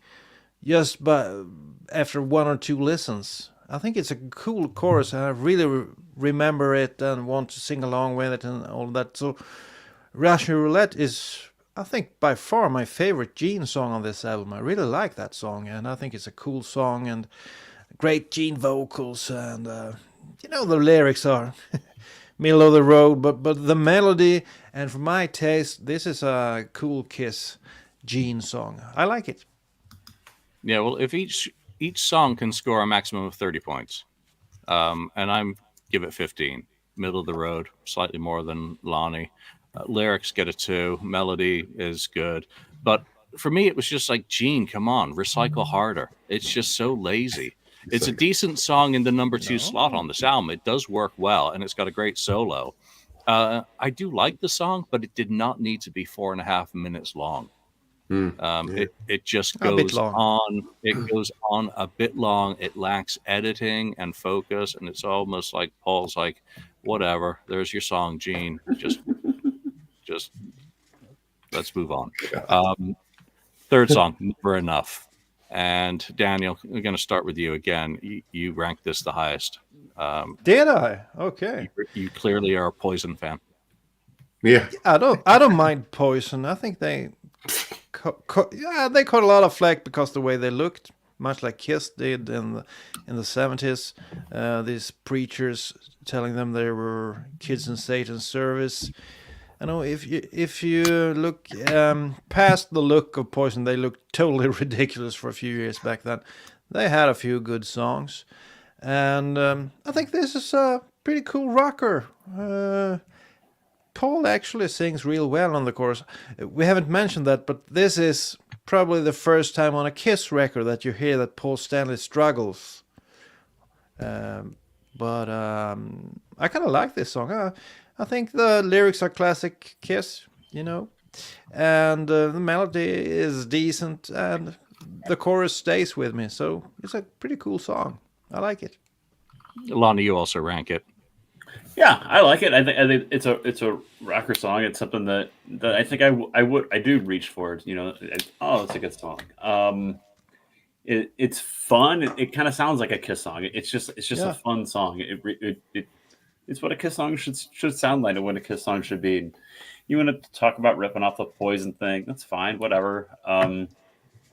just after one or two listens. I think it's a cool chorus, and I really remember it and want to sing along with it and all that. So Russian Roulette is, I think, by far my favorite Gene song on this album. I really like that song, and I think it's a cool song and great Gene vocals, and the lyrics are middle of the road, but the melody, and for my taste, this is a cool Kiss Gene song. I like it. Yeah, well, if each song can score a maximum of 30 points, and I'm give it 15. Middle of the road, slightly more than Lonnie. Lyrics get a 2. Melody is good, but for me, it was just like, Gene, come on, recycle harder. It's just so lazy. It's a decent song in the number 2 slot on this album. It does work well, and it's got a great solo. I do like the song, but it did not need to be 4.5 minutes long. It just goes on. It goes on a bit long. It lacks editing and focus, and it's almost like Paul's like, whatever. There's your song, Gene. Just let's move on. Third song, Never Enough. And Daniel, we're going to start with you again. You ranked this the highest. Did I? Okay. You clearly are a Poison fan. Yeah. I don't mind Poison. I think they caught a lot of flack because the way they looked, much like Kiss did in the 70s. These preachers telling them they were kids in Satan's service. I know if you look past the look of Poison, they looked totally ridiculous for a few years back then. They had a few good songs, and I think this is a pretty cool rocker. Paul actually sings real well on the chorus. We haven't mentioned that, but this is probably the first time on a Kiss record that you hear that Paul Stanley struggles. But I kind of like this song. I think the lyrics are classic Kiss, and the melody is decent, and the chorus stays with me. So it's a pretty cool song. I like it. Lonnie, you also rank it. Yeah, I like it. I think it's a rocker song. It's something that I think I do reach for it. It's a good song. It's fun. It kind of sounds like a Kiss song. It's just a fun song. It's what a Kiss song should sound like, and what a Kiss song should be. You want to talk about ripping off the Poison thing? That's fine. Whatever.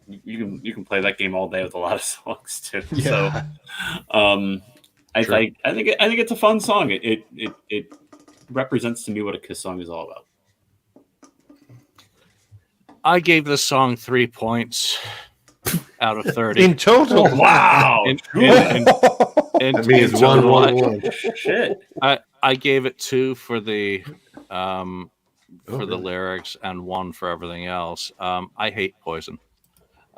You can play that game all day with a lot of songs too. Yeah. So, I think it's a fun song. It represents to me what a Kiss song is all about. I gave this song 3 points out of 30 in total. Oh, wow. That means one. Shit. I gave it 2 for the the lyrics and 1 for everything else. I hate Poison.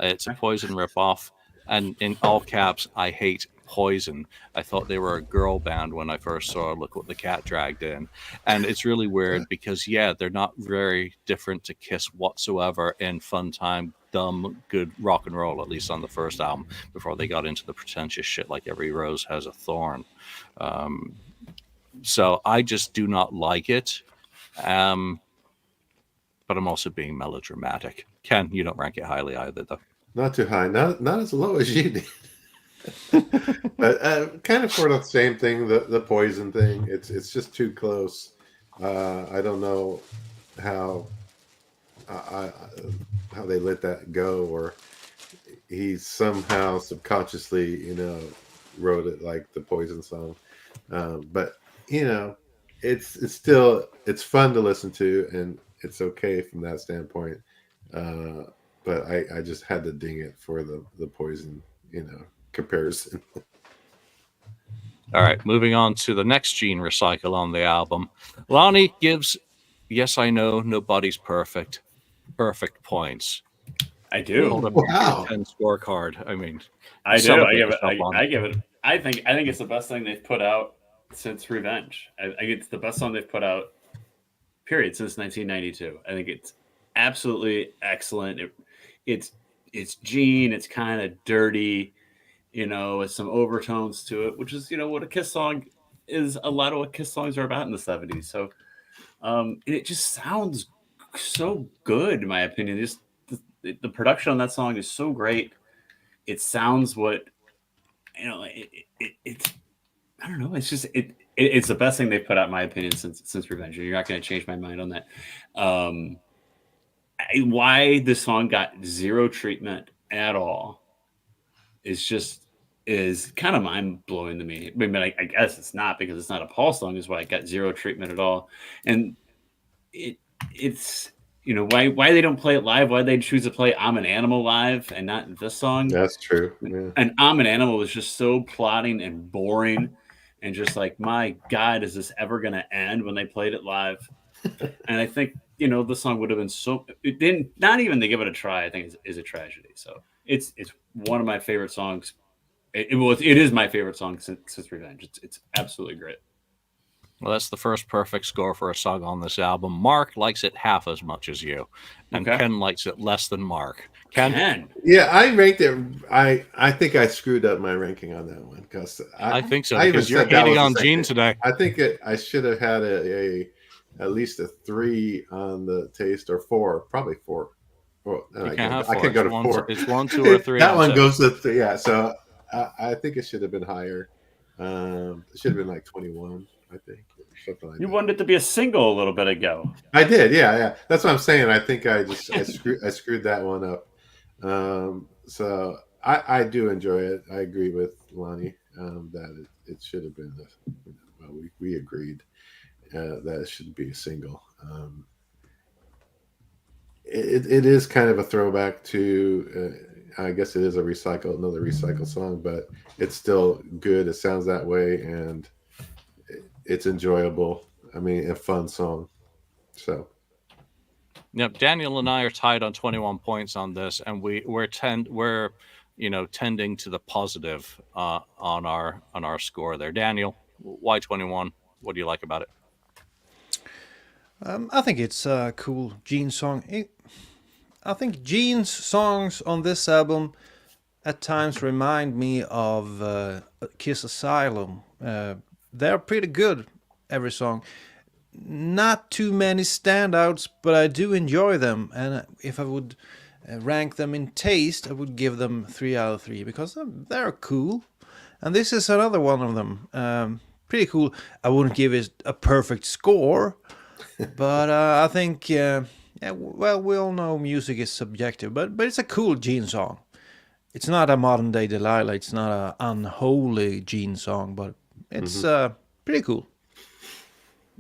It's a Poison ripoff, and in all caps, I hate Poison. I thought they were a girl band when I first saw Look What the Cat Dragged In, and it's really weird because they're not very different to Kiss whatsoever in fun time, dumb, good rock and roll, at least on the first album, before they got into the pretentious shit like Every Rose Has a Thorn. So I just do not like it, but I'm also being melodramatic. Ken, you don't rank it highly either, though. Not too high, not as low as you did. But kind of for the same thing, the Poison thing. It's just too close. I don't know how how they let that go, or he somehow subconsciously, wrote it like the Poison song. But it's still fun to listen to, and it's okay from that standpoint. But I just had to ding it for the Poison, comparison. All right, moving on to the next Gene recycle on the album. Lonnie gives Yes, I Know Nobody's Perfect points. I do. Hold up Wow. 10 scorecard. I mean, I do. I give it. it. I think it's the best thing they've put out since Revenge. I think it's the best song they've put out, period, since 1992. I think it's absolutely excellent. It's Gene. It's kind of dirty, with some overtones to it, which is what a Kiss song is. A lot of what Kiss songs are about in the 70s. So, it just sounds so good, in my opinion. Just the production on that song is so great. It sounds what it's. I don't know. It's just it's the best thing they've put out, in my opinion, since Revenge. You're not going to change my mind on that. Why this song got zero treatment at all is kind of mind blowing to me. I mean, I guess it's not, because it's not a Paul song. Is why it got zero treatment at all, and it's. Why they don't play it live? Why they choose to play "I'm an Animal" live and not this song? That's true. Yeah. And "I'm an Animal" was just so plotting and boring, and just like, my God, is this ever going to end when they played it live? And I think the song would have been so. It didn't. Not even to give it a try, I think is a tragedy. So it's one of my favorite songs. It is my favorite song since Revenge. It's absolutely great. Well, that's the first perfect score for a song on this album. Mark likes it half as much as you, and Ken likes it less than Mark. Ken? Yeah, I ranked it. I think I screwed up my ranking on that one, because I think so, because you're hating on Gene today. I think I should have had at least a 3 on the taste, or 4, probably 4. Well, you can't have 4. I can go to 4. It's 1, 2, or 3. That one goes to 3. Yeah, so I think it should have been higher. It should have been like 21. I think, or something like You that. wanted it to be a single a little bit ago. I did, yeah. That's what I'm saying. I think I screwed that one up. So I do enjoy it. I agree with Lonnie that it should have been. We agreed that it should be a single. It is kind of a throwback to. I guess it is another recycle song, but it's still good. It sounds that way, and it's enjoyable. I mean, a fun song. So, yep. Daniel and I are tied on 21 points on this, and we're tending to the positive on our score there. Daniel, why 21? What do you like about it? I think it's a cool Gene song. I think Gene's songs on this album at times remind me of Kiss Asylum. They're pretty good, every song. Not too many standouts, but I do enjoy them. And if I would rank them in taste, I would give them 3 out of 3, because they're cool. And this is another one of them. Pretty cool. I wouldn't give it a perfect score, but I think, well, we all know music is subjective, but it's a cool Gene song. It's not a modern day Delilah. It's not an unholy Gene song, but it's pretty cool.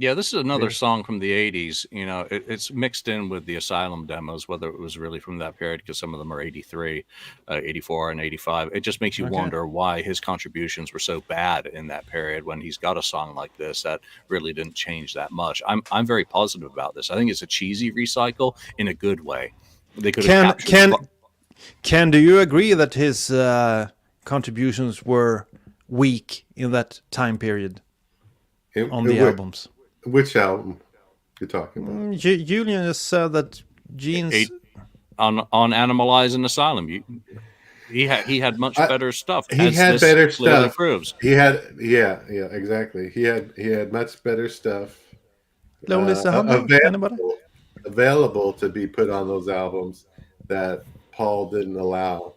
Yeah, this is another song from the 80s. It's mixed in with the Asylum demos, whether it was really from that period, because some of them are 83, 84, and 85. It just makes you wonder why his contributions were so bad in that period, when he's got a song like this that really didn't change that much. I'm very positive about this. I think it's a cheesy recycle in a good way. They could have Ken, do you agree that his contributions were weak in that time period on the albums? Which album you're talking about? Julian just said that Gene's on Animalize and Asylum. He had much better stuff. He had better stuff. Proves. He had exactly. He had much better stuff available to be put on those albums that Paul didn't allow,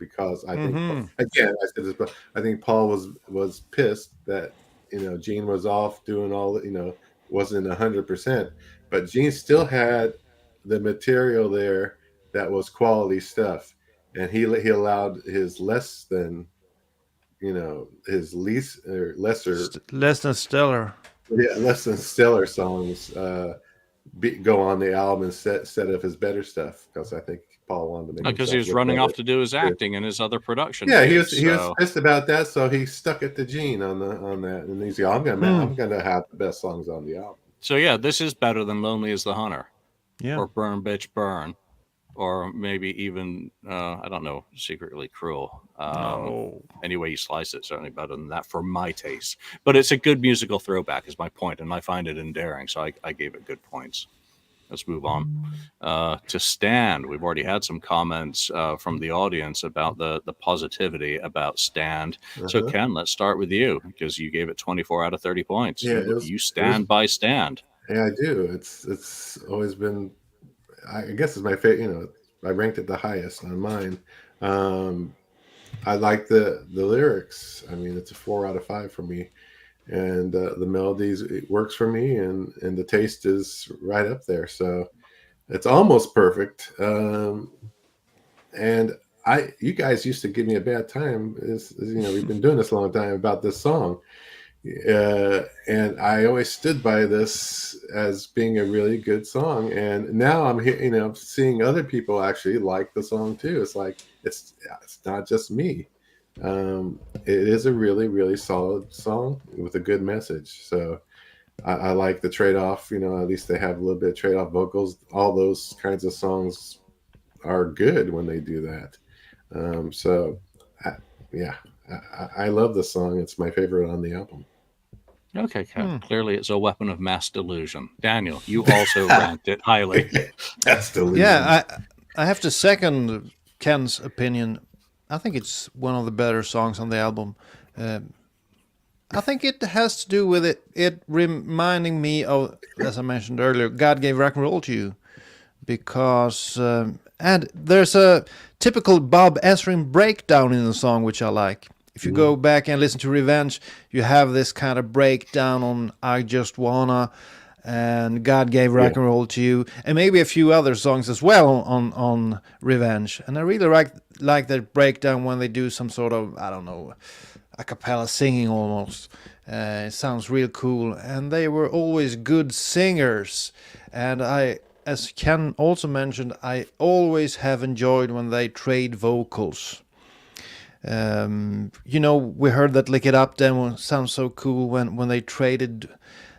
because I think again I said this, but I think Paul was pissed that Gene was off doing all wasn't 100%, but Gene still had the material there that was quality stuff, and he allowed his less than, his least or lesser, less than stellar. Yeah, less than stellar songs go on the album instead of his better stuff, because I think Paul wanted to make because he was running off to do his acting and his other production. Yeah, he was pissed about that, so he stuck it to Gene on that, and he's like, I'm gonna have the best songs on the album. So yeah, this is better than Lonely as the Hunter, or Burn Bitch Burn, or maybe even I don't know, Secretly Cruel. Any way you slice it, certainly better than that for my taste. But it's a good musical throwback, is my point, and I find it endearing, so I gave it good points. Let's move on to Stand. We've already had some comments from the audience about the positivity about Stand. So Ken, let's start with you, because you gave it 24 out of 30 points. Yeah, you stand by Stand. Yeah, I do. It's always been, I guess it's my favorite. I ranked it the highest on mine. I like the lyrics. I mean, it's a 4 out of 5 for me. And the melodies, it works for me, and the taste is right up there. So it's almost perfect. And you guys used to give me a bad time. We've been doing this a long time about this song. And I always stood by this as being a really good song. And now I'm here, seeing other people actually like the song too. It's like, it's not just me. It is a really, really solid song with a good message. So I like the trade-off, at least they have a little bit of trade-off vocals. All those kinds of songs are good when they do that. I love the song. It's my favorite on the album. Okay, Ken. Clearly it's a weapon of mass delusion. Daniel, you also ranked it highly. Mass delusion. Yeah, I have to second Ken's opinion. I think it's one of the better songs on the album. I think it has to do with it reminding me of, as I mentioned earlier, God Gave Rock and Roll to You. Because, and there's a typical Bob Ezrin breakdown in the song, which I like. If you go back and listen to Revenge, you have this kind of breakdown on I Just Wanna and God Gave Rock and Roll to You, and maybe a few other songs as well on Revenge. And I really like that breakdown when they do some sort of, I don't know, a cappella singing almost. It sounds real cool. And they were always good singers. And as Ken also mentioned, I always have enjoyed when they trade vocals. We heard that Lick It Up demo sounds so cool when they traded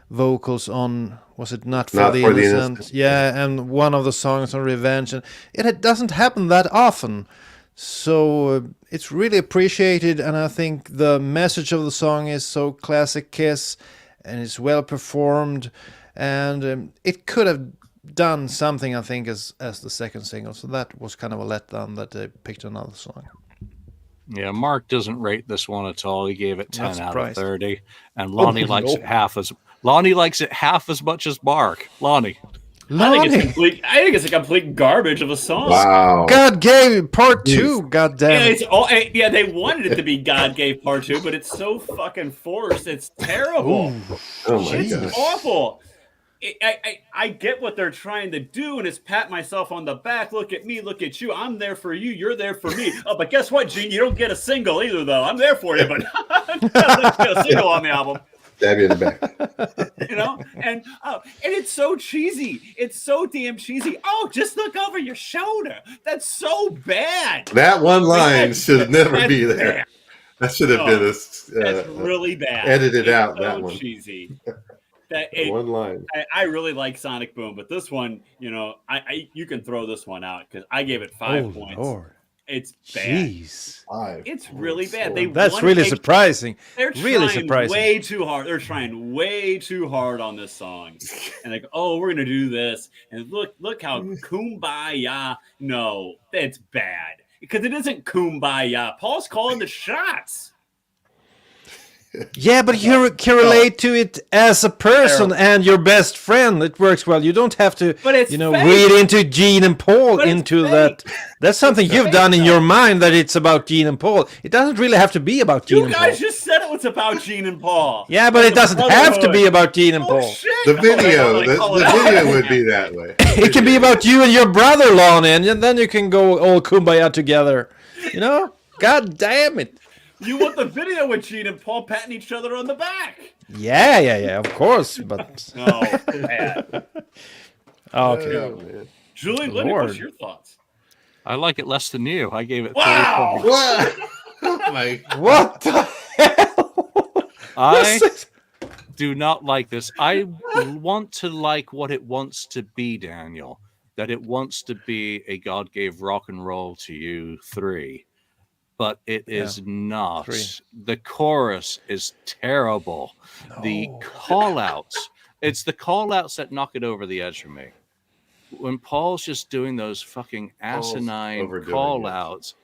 vocals on, was it Not for the Innocent? Yeah, and one of the songs on Revenge. And it doesn't happen that often. So it's really appreciated, and I think the message of the song is so classic Kiss, and it's well performed, and it could have done something, I think, as the second single. So that was kind of a letdown that they picked another song. Yeah, Mark doesn't rate this one at all. He gave it 10 out of 30, and Lonnie likes it half as much as Mark. Lonnie. I think it's a complete garbage of a song. Wow. God Gave Part 2. God damn it. They wanted it to be God Gave Part 2, but it's so fucking forced. It's terrible. Ooh. Oh my it's gosh. Awful. I get what they're trying to do, and it's pat myself on the back. Look at me, look at you. I'm there for you. You're there for me. Oh, but guess what, Gene? You don't get a single either, though. I'm there for you, but let's get a single on the album. Stab you in the back. And it's so cheesy. It's so damn cheesy. Oh, just look over your shoulder. That's so bad. That one line should never be there. Bad. That should have been that's really bad. Edited out so that one. Cheesy. One line. I really like Sonic Boom, but this one, you can throw this one out because I gave it 5 points. Lord. It's bad. Jeez. 5. It's really bad. That's really surprising. They're really trying surprising. way too hard. They're trying way too hard on this song. And like, oh, we're gonna do this. And look how kumbaya. No, that's bad. Because it isn't kumbaya. Paul's calling the shots. Yeah, but you can relate to it as a person and your best friend. It works well. You don't have to, read into Gene and Paul into that. That's something you've done in your mind, that it's about Gene and Paul. It doesn't really have to be about Gene and Paul. You guys just said it was about Gene and Paul. Yeah, but it doesn't have to be about Gene and Paul. Shit. The video would be that way. It can be about you and your brother, Lonnie, and then you can go all kumbaya together. You know? God damn it. You want the video with Gene and Paul patting each other on the back? Yeah, of course, but... Oh, man. Okay. Oh, man. Julian, what's your thoughts? I like it less than you. I gave it 3 Wow! points. What? Oh my! What the hell? I do not like this. I want to like what it wants to be, Daniel. That it wants to be a God gave rock and roll to you 3. But it is not. 3. The chorus is terrible. No. The call-outs. It's the call-outs that knock it over the edge for me. When Paul's just doing those fucking asinine call-outs.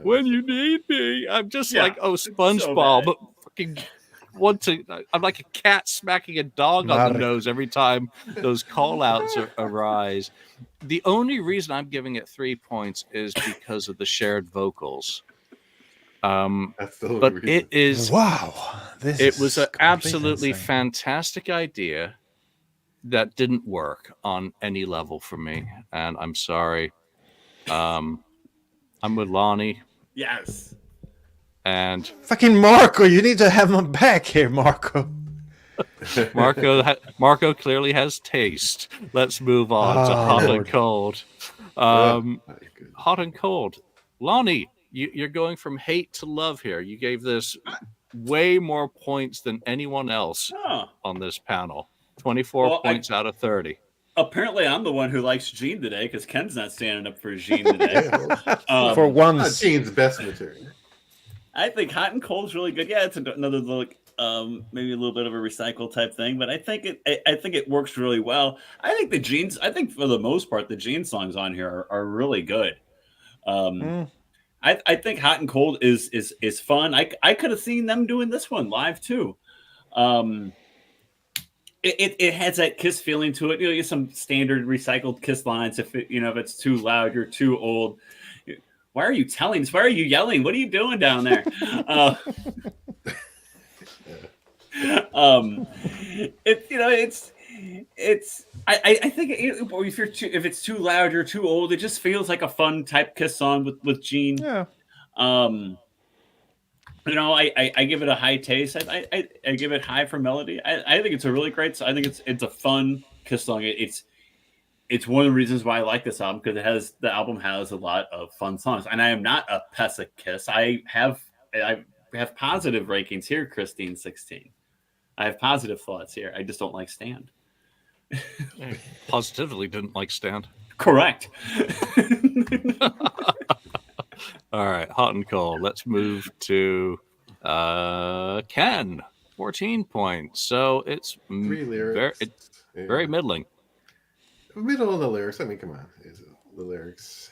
When you need me. I'm just like, oh, SpongeBob. So fucking I'm like a cat smacking a dog on the nose every time those call-outs arise. The only reason I'm giving it 3 points is because of the shared vocals. But it is it was an absolutely fantastic idea that didn't work on any level for me, and I'm sorry. I'm with Lonnie. Yes. And fucking Marco, you need to have my back here, Marco. Marco clearly has taste. Let's move on to hot and cold. Hot and cold. Lonnie, you're going from hate to love here. You gave this way more points than anyone else on this panel. 24 points out of 30. Apparently, I'm the one who likes Gene today because Ken's not standing up for Gene today. For once. Gene's best material. I think hot and cold is really good. Yeah, it's another look, maybe a little bit of a recycle type thing, but I think it works really well. I think for the most part, the Gene songs on here are really good. I think hot and cold is fun. I could have seen them doing this one live too. It has that Kiss feeling to it. You get some standard recycled Kiss lines. If it's too loud, you're too old. Why are you telling us? Why are you yelling? What are you doing down there? I think if it's too loud, you're too old. It just feels like a fun type Kiss song with Gene. Yeah. I give it a high taste. I give it high for melody. I think it's a really great. I think it's a fun Kiss song. It's one of the reasons why I like this album because the album has a lot of fun songs. And I am not a Pesic Kiss. I have positive rankings here, Christine 16. I have positive thoughts here. I just don't like Stand. Positively didn't like Stand. Correct. All right, hot and cold. Let's move to Ken. 14 points. So it's 3 lyrics. Very middling. Middle of the lyrics. I mean, come on. The lyrics.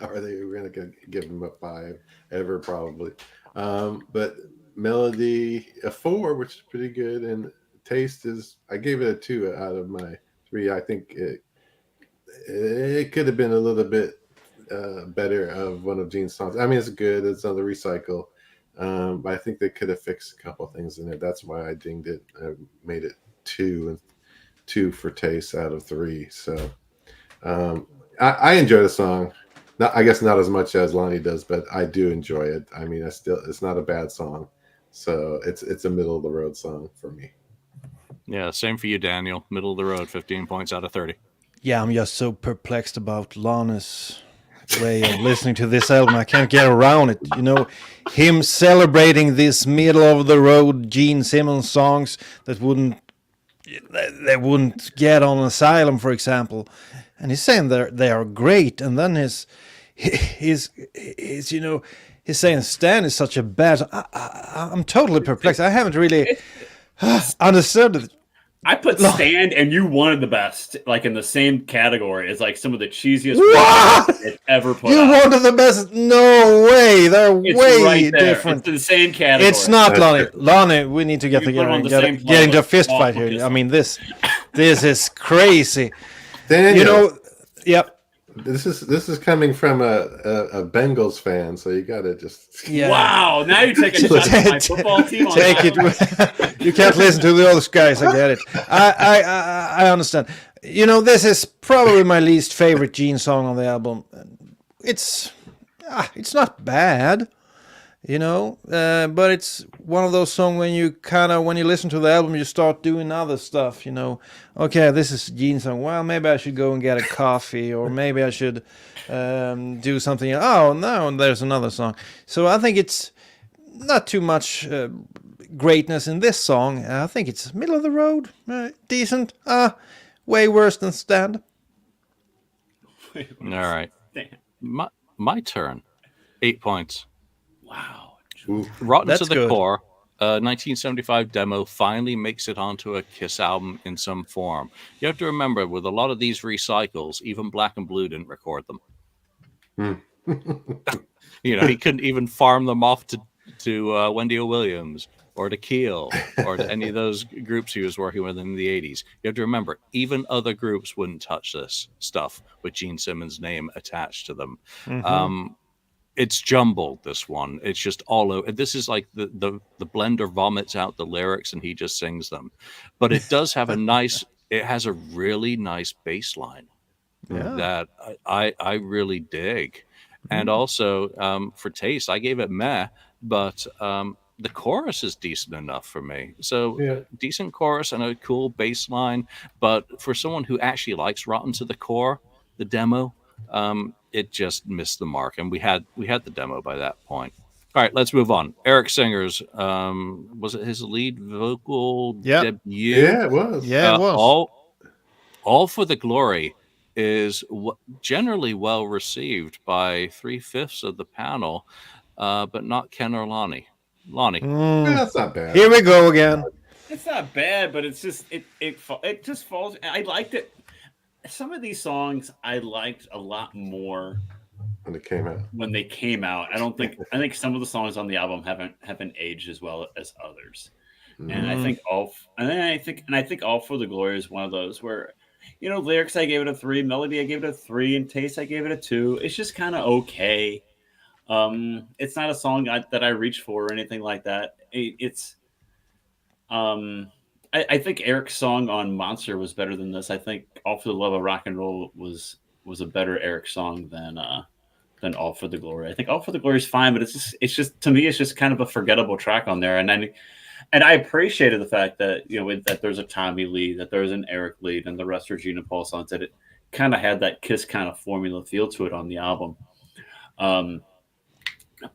Are they going to give them a 5 ever? Probably. But melody, a 4, which is pretty good. And taste I gave it a 2 out of my 3. I think it could have been a little bit better of one of Gene's songs. I mean, it's good. It's another recycle. But I think they could have fixed a couple things in it. That's why I dinged it. I made it 2 for taste out of 3. So I enjoy the song. I guess not as much as Lonnie does, but I do enjoy it. I mean, it's not a bad song. So it's a middle of the road song for me. Yeah, same for you, Daniel. Middle of the road, 15 points out of 30. Yeah, I'm just so perplexed about Lonnie's way of listening to this album. I can't get around it. Him celebrating this middle of the road Gene Simmons songs that wouldn't get on Asylum, for example, and he's saying they are great, and then he's saying Stan is such a bad. I'm totally perplexed. I haven't really understood it. I put Stand and You Wanted the Best like in the same category as like some of the cheesiest it's ever put You out. Wanted the Best? No way. They're way different. It's the same category. It's not, Lonnie. Lonnie, we need to get together and get into a fist fight here. I mean, this is crazy. Daniel, yep. This is coming from a Bengals fan, so you gotta just Wow! Now you're taking shots at my football team. Take it. You can't listen to the other guys. I get it. I understand. This is probably my least favorite Gene song on the album. It's not bad, but it's one of those songs when you listen to the album, you start doing other stuff. Okay, this is Gene song. Well, maybe I should go and get a coffee, or maybe I should do something. Oh no, there's another song. So I think it's not too much greatness in this song. I think it's middle of the road, decent. Way worse than Stand. All right, my turn. 8 points. Wow. Rotten That's to the good. Core. 1975 demo finally makes it onto a Kiss album in some form. You have to remember, with a lot of these recycles, even Black and Blue didn't record them. He couldn't even farm them off to Wendy O. Williams or to Keel or to any of those groups he was working with in the 80s. You have to remember, even other groups wouldn't touch this stuff with Gene Simmons' name attached to them. Mm-hmm. It's jumbled, this one. It's just all over. This is like the blender vomits out the lyrics and he just sings them. But it does have it has a really nice bass line that I really dig. And also, for taste, I gave it meh, but the chorus is decent enough for me. So decent chorus and a cool bass line. But for someone who actually likes Rotten to the Core, the demo, it just missed the mark. And we had the demo by that point. All right, let's move on. Eric Singer's, was it his lead vocal debut? Yeah, it was. Yeah, it was. All for the Glory is generally well received by 3/5 of the panel, but not Ken or Lonnie. Lonnie. That's not bad. Here we go again. It's not bad, but it's just it just falls. I liked it. Some of these songs I liked a lot more when they came out. I think some of the songs on the album haven't aged as well as others. And I think All for the Glory is one of those where, lyrics I gave it a 3, melody I gave it a 3, and taste I gave it a 2. It's just kind of okay. It's not a song that I reach for or anything like that. I think Eric's song on Monster was better than this. I think All for the Love of Rock and Roll was a better Eric song than All for the Glory. I think All for the Glory is fine, but it's just to me, it's just kind of a forgettable track on there. And I appreciated the fact that, that there's a Tommy lead, that there's an Eric lead, and the rest are Gina Paul songs, that it kind of had that Kiss kind of formula feel to it on the album.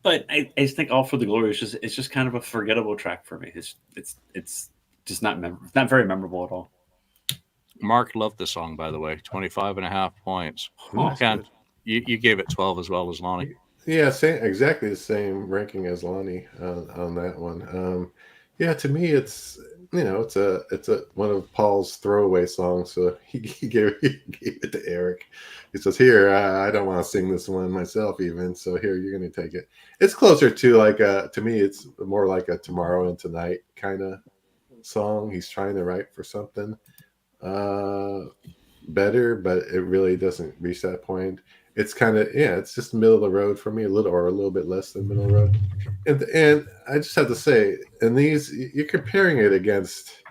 But I just think All for the Glory is just kind of a forgettable track for me. It's just not very memorable at all. Mark loved the song, by the way. 25.5 points. Ken, you gave it 12 as well as Lonnie. Yeah, exactly the same ranking as Lonnie on that one. To me, it's it's one of Paul's throwaway songs. So he gave it to Eric. He says, "Here, I don't want to sing this one myself, even. So here, you're going to take it." It's closer to to me, it's more like a Tomorrow and Tonight kind of song. He's trying to write for something better, but it really doesn't reach that point. It's kind of it's just middle of the road for me, a little bit less than middle of the road. And I just have to say, and these, you're comparing it against.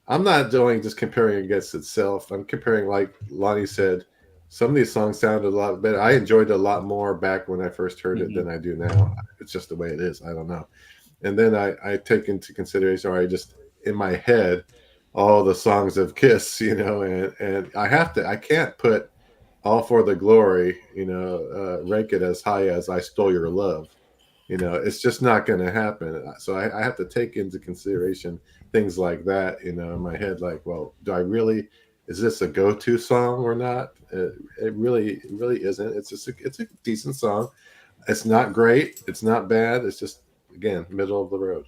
I'm not doing just comparing against itself. I'm comparing, like Lonnie said, some of these songs sounded a lot better. I enjoyed it a lot more back when I first heard it than I do now. It's just the way it is. I don't know. And then I take into consideration, or I just in my head, all the songs of Kiss, and I can't put All for the Glory, rank it as high as I Stole Your Love. It's just not going to happen. So I have to take into consideration things like that, in my head, like, well, is this a go-to song or not? It really isn't. It's a decent song. It's not great. It's not bad. It's just, again, middle of the road.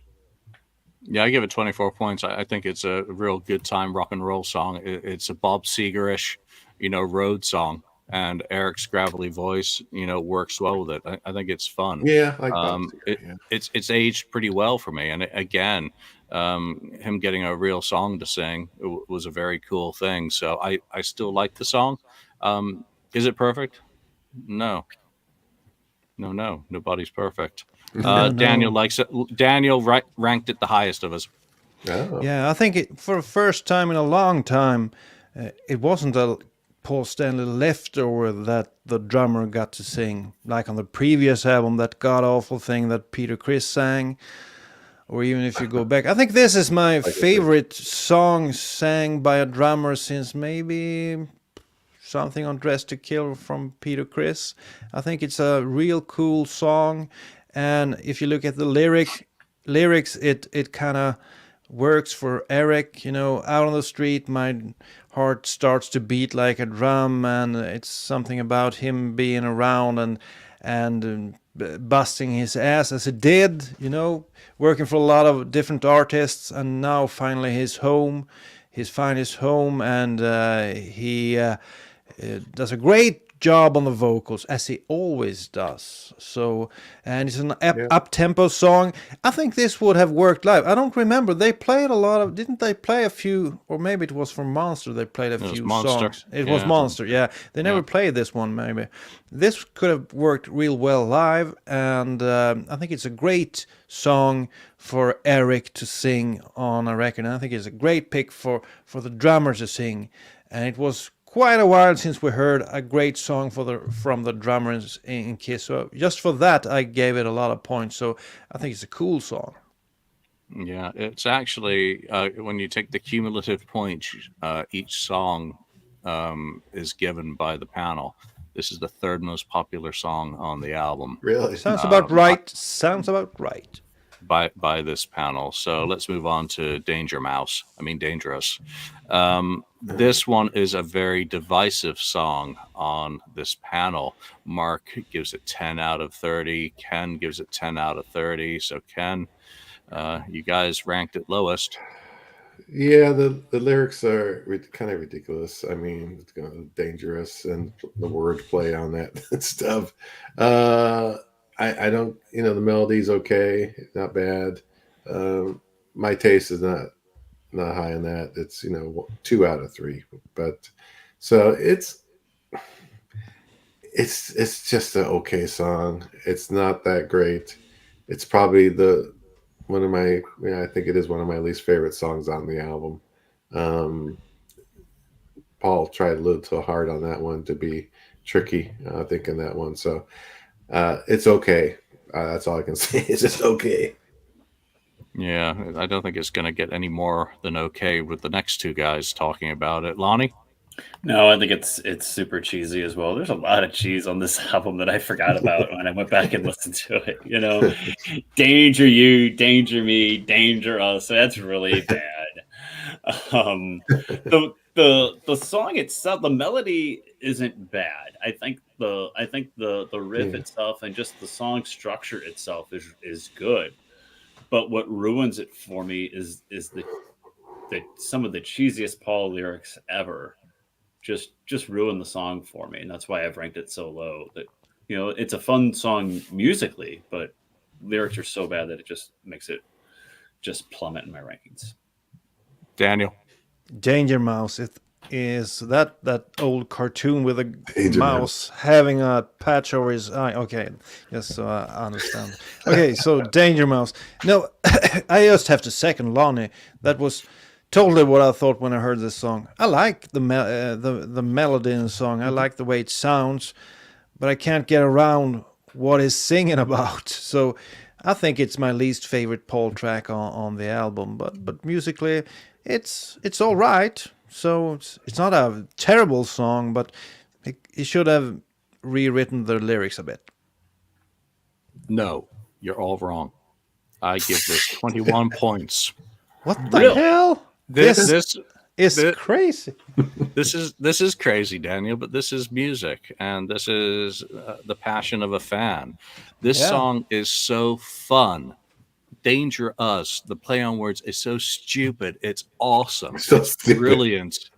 Yeah, I give it 24 points. I think it's a real good time rock and roll song. It's a Bob Seger-ish, road song. And Eric's gravelly voice, works well with it. I think it's fun. Yeah, like Bob Seger, it's aged pretty well for me. And again, him getting a real song to sing was a very cool thing. So I still like the song. Is it perfect? No. Nobody's perfect. No. Daniel likes it. Daniel ranked it the highest of us. Oh. Yeah, I think for the first time in a long time, it wasn't a Paul Stanley leftover that the drummer got to sing, like on the previous album, that god awful thing that Peter Criss sang, or even if you go back. I think this is my favorite song sang by a drummer since maybe something on Dress to Kill from Peter Criss. I think it's a real cool song, and if you look at the lyrics, it kind of works for Eric. Out on the street, my heart starts to beat like a drum, and it's something about him being around and busting his ass as he did, working for a lot of different artists, and now finally his finest home, and he does a great job on the vocals, as he always does. So, and it's an up-tempo song. I think this would have worked live. I don't remember. They played a lot of... Didn't they play a few... Or maybe it was from Monster they played a few songs. It was Monster, yeah. They never played this one, maybe. This could have worked real well live, and I think it's a great song for Eric to sing on a record. And I think it's a great pick for the drummer to sing. And it was quite a while since we heard a great song from the drummers in Kiss. So just for that, I gave it a lot of points. So I think it's a cool song. Yeah, it's actually, when you take the cumulative points, each song is given by the panel. This is the third most popular song on the album. Really? Sounds about right. Sounds about right. By this panel. So let's move on to Dangerous. This one is a very divisive song on this panel. Mark gives it 10 out of 30. Ken gives it 10 out of 30. So Ken, you guys ranked it lowest. Yeah, the lyrics are kind of ridiculous. I mean, it's dangerous and the wordplay on that stuff. I don't, the melody's okay, not bad. My taste is not high on that. It's 2 out of 3. But so it's just an okay song. It's not that great. It's probably one of my I think it is one of my least favorite songs on the album. Paul tried a little too hard on that one to be tricky, I think, in that one. So it's okay. That's all I can say. It's just okay. Yeah, I don't think it's going to get any more than okay with the next two guys talking about it. Lonnie? No, I think it's super cheesy as well. There's a lot of cheese on this album that I forgot about when I went back and listened to it. Danger you, danger me, danger us. That's really bad. The song itself, the melody isn't bad. I think the riff itself and just the song structure itself is good. But what ruins it for me is the some of the cheesiest Paul lyrics ever just ruin the song for me, and that's why I've ranked it so low. That it's a fun song musically, but lyrics are so bad that it just makes it just plummet in my rankings. Daniel? Danger Mouse. It is that old cartoon with a mouse having a patch over his eye. Okay, yes, so I understand. Okay, so Danger Mouse. No, I just have to second Lonnie. That was totally what I thought when I heard this song. I like the melody in the song. I like the way it sounds, but I can't get around what he's singing about. So I think it's my least favorite Paul track on the album. But musically, it's all right. So it's not a terrible song, but he should have rewritten the lyrics a bit. No, you're all wrong. I give this 21 points. What the hell? This is crazy. This is crazy, Daniel, but this is music, and this is the passion of a fan. This song is so fun. Danger Us, the play on words is so stupid. It's awesome. It's brilliant.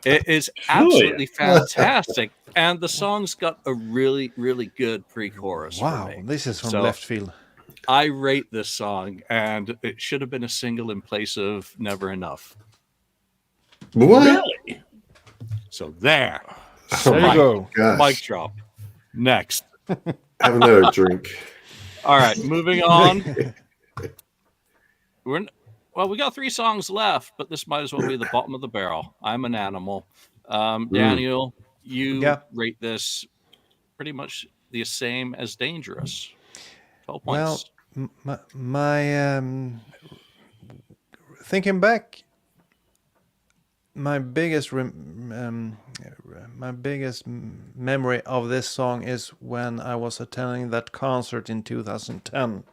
It is absolutely fantastic. And the song's got a really, really good pre-chorus. Wow, this is from left field. I rate this song, and it should have been a single in place of Never Enough. What? Really? So there. There you go. Mic drop. Next. Have another drink. All right, moving on. We got 3 songs left, but this might as well be the bottom of the barrel. I'm an Animal. Daniel, you rate this pretty much the same as Dangerous. 12 points. Well, my thinking back, my biggest memory of this song is when I was attending that concert in 2010,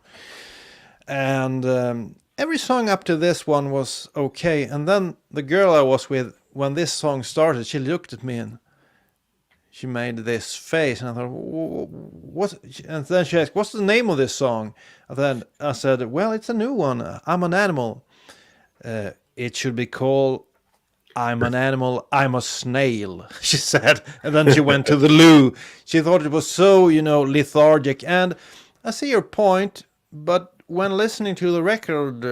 and every song up to this one was okay, and then the girl I was with, when this song started, she looked at me and she made this face, and I thought, what? And then she asked, what's the name of this song? And then I said, well, it's a new one. I'm an Animal. It should be called I'm an Animal, I'm a Snail, she said. And then she went to the loo. She thought it was so, lethargic. And I see your point, but when listening to the record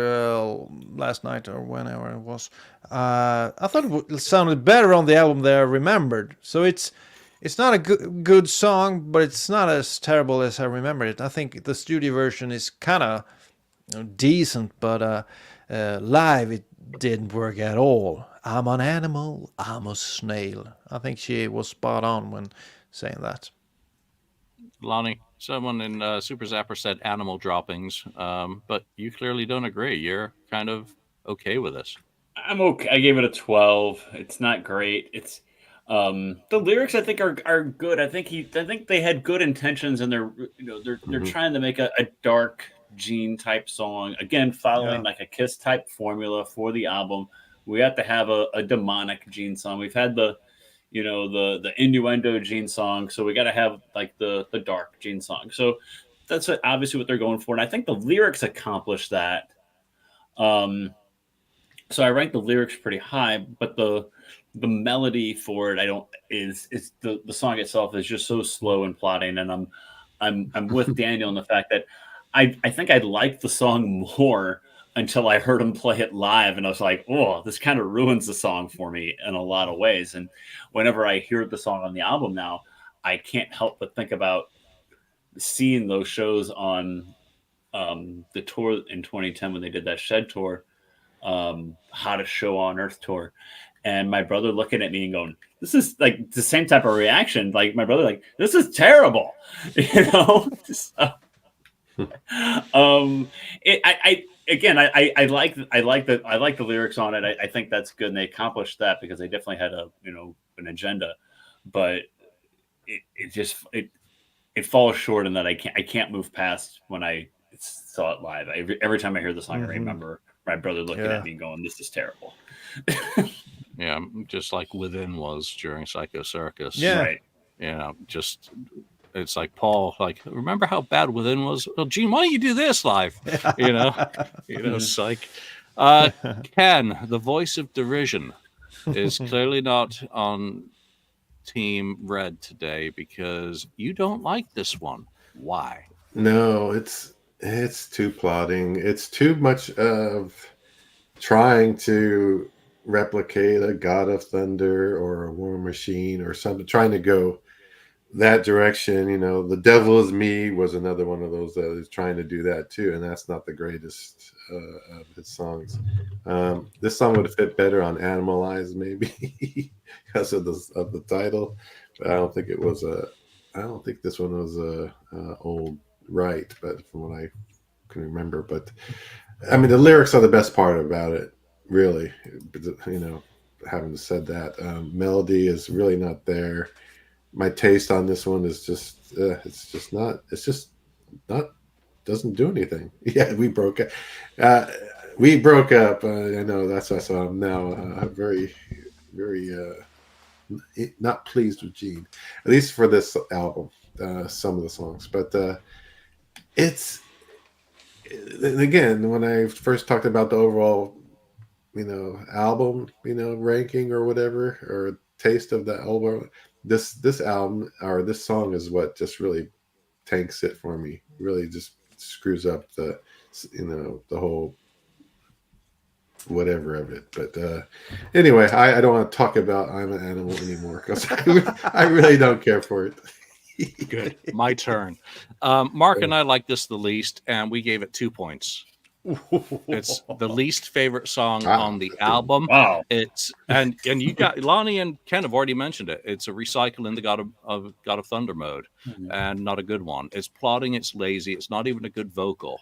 last night or whenever it was, I thought it sounded better on the album than I remembered. So it's not a good song, but it's not as terrible as I remember it. I think the studio version is kind of decent, but live it didn't work at all. I'm an Animal, I'm a Snail. I think she was spot on when saying that. Lonnie, someone in Super Zapper said animal droppings, but you clearly don't agree. You're kind of okay with this. I'm okay. I gave it a 12. It's not great. It's the lyrics I think are good. I think they had good intentions, and they're trying to make a dark Gene type song, again following like a Kiss type formula for the album. We have to have a demonic Gene song. We've had the innuendo Gene song, so we got to have like the dark Gene song. So that's obviously what they're going for, and I think the lyrics accomplish that. So I rank the lyrics pretty high, but the melody for it is the song itself is just so slow and plodding, and I'm with Daniel in the fact that I think I liked the song more until I heard him play it live, and I was like, oh, this kind of ruins the song for me in a lot of ways. And whenever I hear the song on the album now, I can't help but think about seeing those shows on the tour in 2010 when they did that Shed tour, Hottest Show on Earth tour, and my brother looking at me and going, this is like the same type of reaction. Like my brother, like, this is terrible, So, I like the lyrics on it. I think that's good, and they accomplished that because they definitely had an agenda, but it falls short in that I can't move past when I saw it live. Every time I hear the song, I remember my brother looking at me going, "This is terrible." Yeah, just like Within was during Psycho Circus. Yeah, right. Just. It's like Paul, like, remember how bad Within was? Well, Gene, why don't you do this live? Psych. Ken, the voice of derision, is clearly not on Team Red today because you don't like this one. Why? No, it's too plodding. It's too much of trying to replicate a God of Thunder or a War Machine or something, trying to go that direction. The Devil Is Me was another one of those that is trying to do that too, and that's not the greatest of his songs. This song would have fit better on Animalize, maybe because of the title, but I don't think this one was old right, but from what I can remember. But I mean, the lyrics are the best part about it, really. Having said that, melody is really not there. My taste on this one is just doesn't do anything. Yeah, we broke up. I know that's why I'm now very, very not pleased with Gene, at least for this album. Some of the songs, but it's again, when I first talked about the overall, album, ranking or whatever, or taste of the album. This album or this song is what just really tanks it for me. Really just screws up the whole whatever of it. But anyway, I don't want to talk about I'm an Animal anymore because I really don't care for it. Good. My turn. Mark and I like this the least, and we gave it 2 points. It's the least favorite song on the album. Wow. It's and you got Lonnie and Ken have already mentioned it. It's a recycle in the God of Thunder mode, and not a good one. It's plodding. It's lazy. It's not even a good vocal.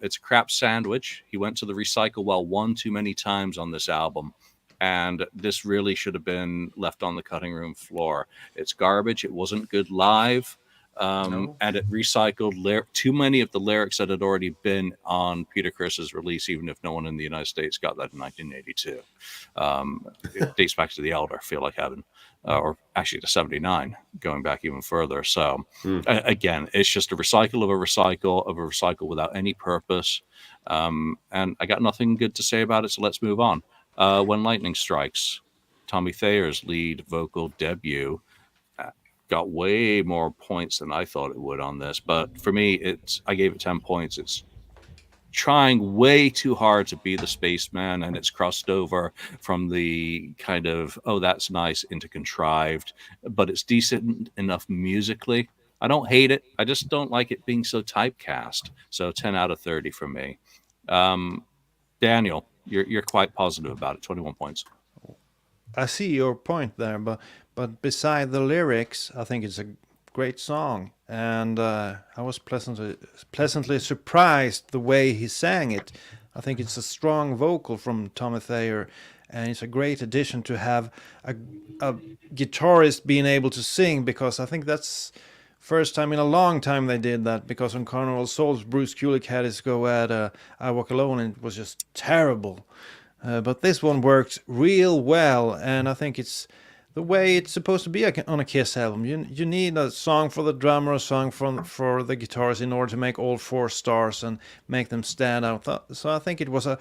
It's a crap sandwich. He went to the recycle well one too many times on this album, and this really should have been left on the cutting room floor. It's garbage. It wasn't good live. And it recycled too many of the lyrics that had already been on Peter Criss's release, even if no one in the United States got that in 1982. It dates back to The Elder, Feel Like Heaven, or actually to 79, going back even further. So again, it's just a recycle of a recycle without any purpose. And I got nothing good to say about it, so let's move on. When Lightning Strikes, Tommy Thayer's lead vocal debut, got way more points than I thought it would on this. But for me, I gave it 10 points. It's trying way too hard to be the spaceman, and it's crossed over from the kind of, oh, that's nice, into contrived, but it's decent enough musically. I don't hate it. I just don't like it being so typecast. So 10 out of 30 for me. Daniel, you're quite positive about it. 21 points. I see your point there, but beside the lyrics, I think it's a great song, and I was pleasantly surprised the way he sang it. I think it's a strong vocal from Tommy Thayer, and it's a great addition to have a guitarist being able to sing, because I think that's first time in a long time they did that, because on Carnival Souls, Bruce Kulick had his go at I Walk Alone, and it was just terrible. But this one works real well, and I think it's the way it's supposed to be on a Kiss album. You need a song for the drummer, a song for the guitars in order to make all 4 stars and make them stand out. So I think it was an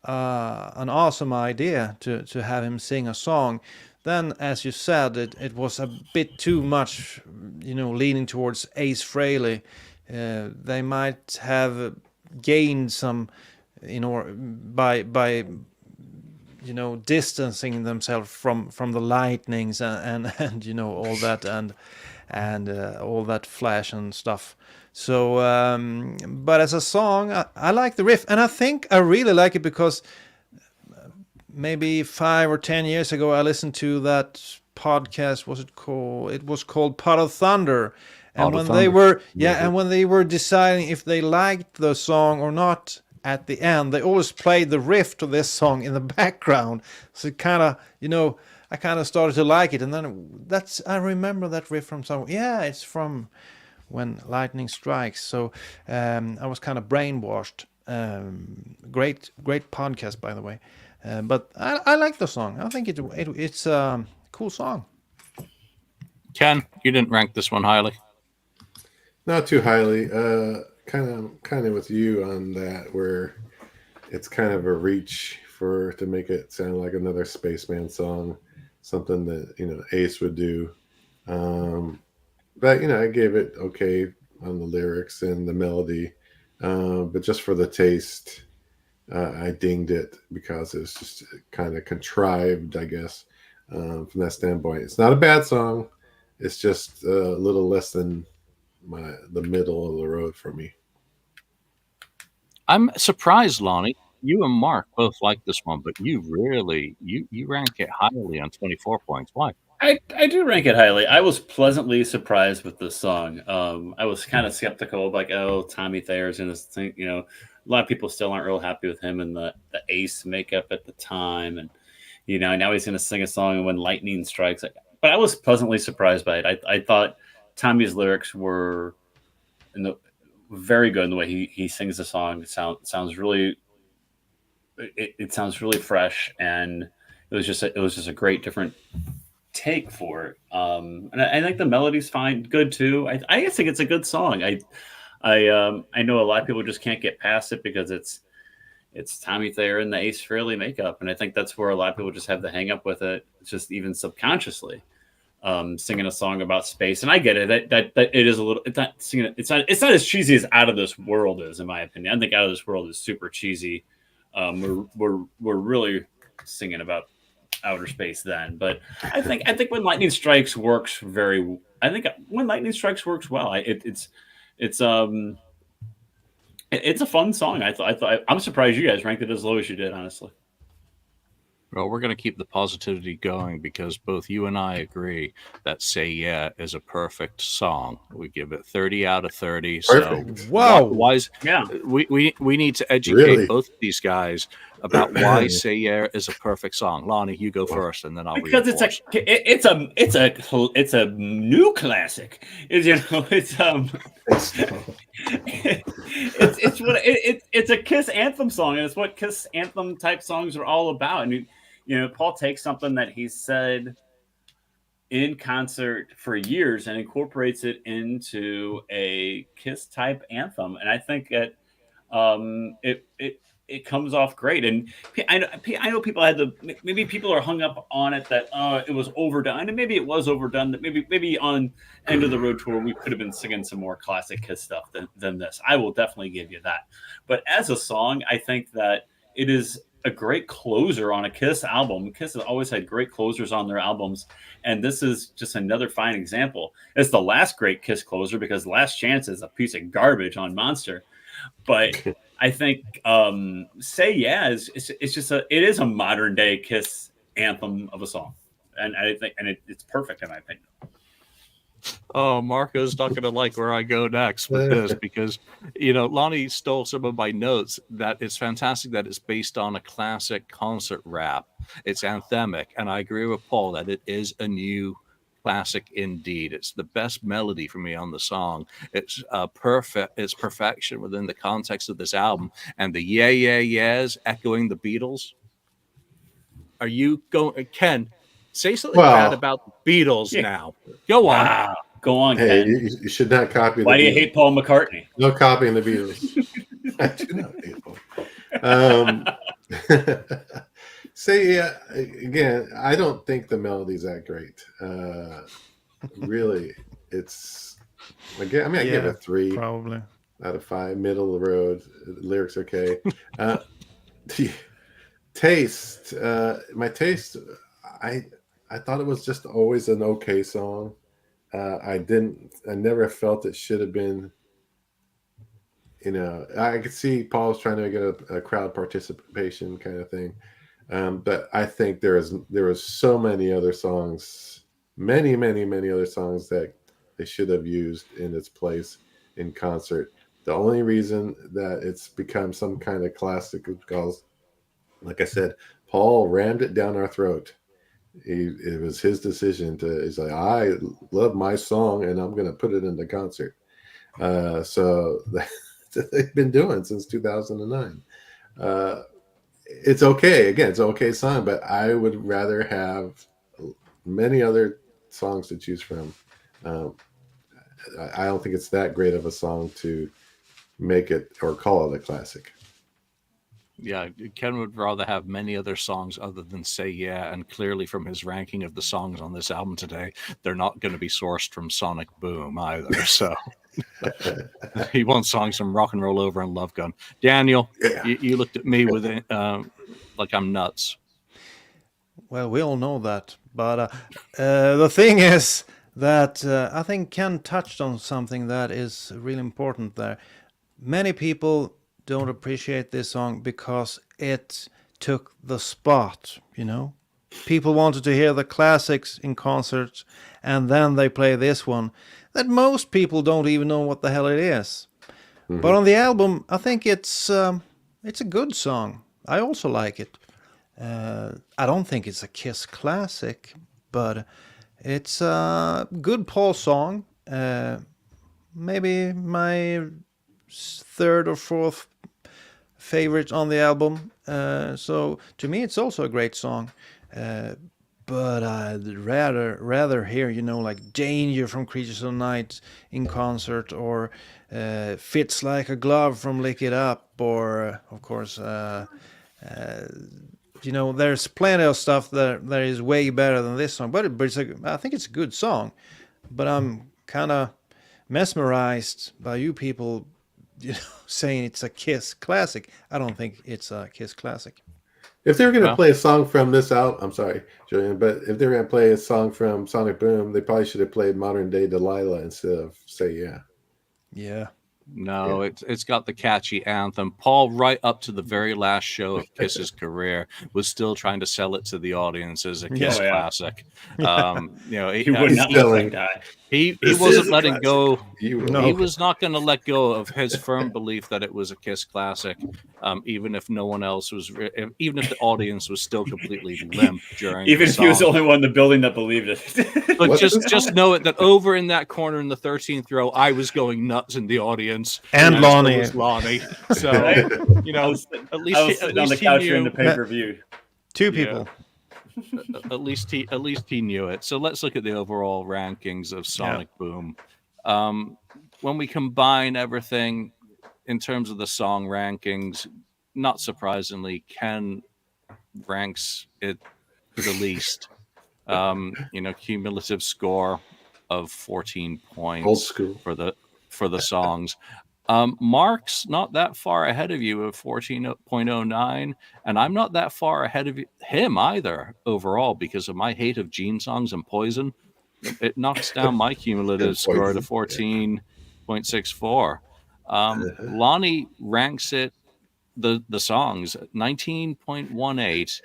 awesome idea to have him sing a song. Then, as you said, it was a bit too much, leaning towards Ace Frehley. They might have gained some, by distancing themselves from the lightnings and all that and all that flash and stuff. So, but as a song, I like the riff, and I think I really like it because maybe 5 or 10 years ago I listened to that podcast. It was called Pot of Thunder, and when they were deciding if they liked the song or not, at the end, they always played the riff to this song in the background. So it kind of, I kind of started to like it. And then I remember that riff from somewhere. Yeah, it's from When Lightning Strikes. So I was kind of brainwashed. Great podcast, by the way. But I like the song. I think it's a cool song. Ken, you didn't rank this one highly. Not too highly. Kind of with you on that, where it's kind of a reach to make it sound like another Spaceman song, something that Ace would do. But I gave it okay on the lyrics and the melody, but just for the taste, I dinged it because it's just kind of contrived, I guess, from that standpoint. It's not a bad song. It's just a little less than the middle of the road for me. I'm surprised, Lonnie. You and Mark both like this one, but you really you rank it highly on 24 points. Why? I do rank it highly. I was pleasantly surprised with this song. I was kind of skeptical, like, oh, Tommy Thayer's in this thing. A lot of people still aren't real happy with him and the Ace makeup at the time, and now he's going to sing a song When Lightning Strikes. But I was pleasantly surprised by it. I thought Tommy's lyrics were very good in the way he sings the song. It sounds really fresh, and it was just a great different take for it. And I think the melody's good too. I just think it's a good song. I know a lot of people just can't get past it because it's Tommy Thayer and the Ace Frehley makeup, and I think that's where a lot of people just have the hang up with it, just even subconsciously. Singing a song about space, and I get it that it is a little. It's not as cheesy as Out of This World is, in my opinion. I think Out of This World is super cheesy, we're really singing about outer space then. But I think when lightning strikes works very. I think when lightning strikes works well. It's it's a fun song. I thought I'm surprised you guys ranked it as low as you did, honestly. Well, we're going to keep the positivity going because both you and I agree that Say Yeah is a perfect song. We give it 30 out of 30. Perfect. So Wow. Yeah. we need to educate Really? both of these guys about why Say Yeah is a perfect song. Lonnie, you go first, and then I'll because reinforce. it's a new classic. It's a Kiss anthem song, and it's what Kiss anthem type songs are all about. And Paul takes something that he said in concert for years and incorporates it into a Kiss type anthem, and I think that it comes off great. And I know people maybe people are hung up on it that it was overdone, and maybe it was overdone. That maybe on End of the Road tour we could have been singing some more classic Kiss stuff than this. I will definitely give you that. But as a song, I think that it is a great closer on a Kiss album. Kiss has always had great closers on their albums, and this is just another fine example. It's the last great Kiss closer because Last Chance is a piece of garbage on Monster. But I think Say Yeah it is a modern day Kiss anthem of a song, and I think it's perfect in my opinion. Oh, Marco's not going to like where I go next with this because, Lonnie stole some of my notes. That it's fantastic that it's based on a classic concert rap. It's anthemic, and I agree with Paul that it is a new classic indeed. It's the best melody for me on the song. It's perfect. It's perfection within the context of this album, and the yeah yeah yeahs echoing the Beatles. Are you going, Ken? Say something bad about the Beatles now. Go on. Wow. Go on, Hey, Ken. you should not copy. Why do you hate Paul McCartney? No copying the Beatles. I do not hate Paul. Say Yeah again. I don't think the melody's that great. Really, it's again. I mean, I give it a 3 probably out of 5. Middle of the road. The lyrics okay. The taste. My taste. I thought it was just always an okay song. I never felt it should have been. I could see Paul's trying to get a crowd participation kind of thing. But I think there was so many other songs, many other songs that they should have used in its place in concert. The only reason that it's become some kind of classic is because, like I said, Paul rammed it down our throat. It was his decision he's like, I love my song and I'm going to put it in the concert. So they've been doing since 2009. It's okay. Again, it's an okay song, but I would rather have many other songs to choose from. I don't think it's that great of a song to make it or call it a classic. Yeah, Ken would rather have many other songs other than Say Yeah, and clearly from his ranking of the songs on this album today, they're not going to be sourced from Sonic Boom either. So he wants songs from Rock and Roll Over and Love Gun. Daniel, you looked at me with it like I'm nuts. Well, we all know that, but the thing is that I think Ken touched on something that is really important there. Many people don't appreciate this song because it took the spot, People wanted to hear the classics in concerts, and then they play this one that most people don't even know what the hell it is. Mm-hmm. But on the album, I think it's a good song. I also like it. I don't think it's a Kiss classic, but it's a good Paul song. Maybe my third or fourth favorite on the album. So to me, it's also a great song. But I'd rather hear, like Danger from Creatures of the Night in concert, or Fits Like a Glove from Lick It Up, or of course, there's plenty of stuff that is way better than this song. But I think it's a good song. But I'm kind of mesmerized by you people saying it's a Kiss classic. I don't think it's a Kiss classic. If they were going to play a song from this album, I'm sorry, Julian, but if they were going to play a song from Sonic Boom, they probably should have played Modern Day Delilah instead of Say Yeah. Yeah. No, it's got the catchy anthem. Paul, right up to the very last show of Kiss's career, was still trying to sell it to the audience as a Kiss classic. He would not let that guy. He wasn't letting go. No. He was not going to let go of his firm belief that it was a Kiss classic, even if no one else was, even if the audience was still completely limp during. Even if he was the only one in the building that believed it. But just know it that over in that corner in the 13th row, I was going nuts in the audience, and Lonnie. So Lonnie. So at least I was sitting on the couch during the pay-per-view. Two people. At least he knew it. So let's look at the overall rankings of Sonic Boom. When we combine everything in terms of the song rankings, not surprisingly, Ken ranks it the least. Cumulative score of 14 points. Old school. for the songs. Mark's not that far ahead of you of 14.09, and I'm not that far ahead of him either overall because of my hate of Gene songs and Poison. It knocks down my cumulative score to 14.64. Lonnie ranks it the songs at 19.18,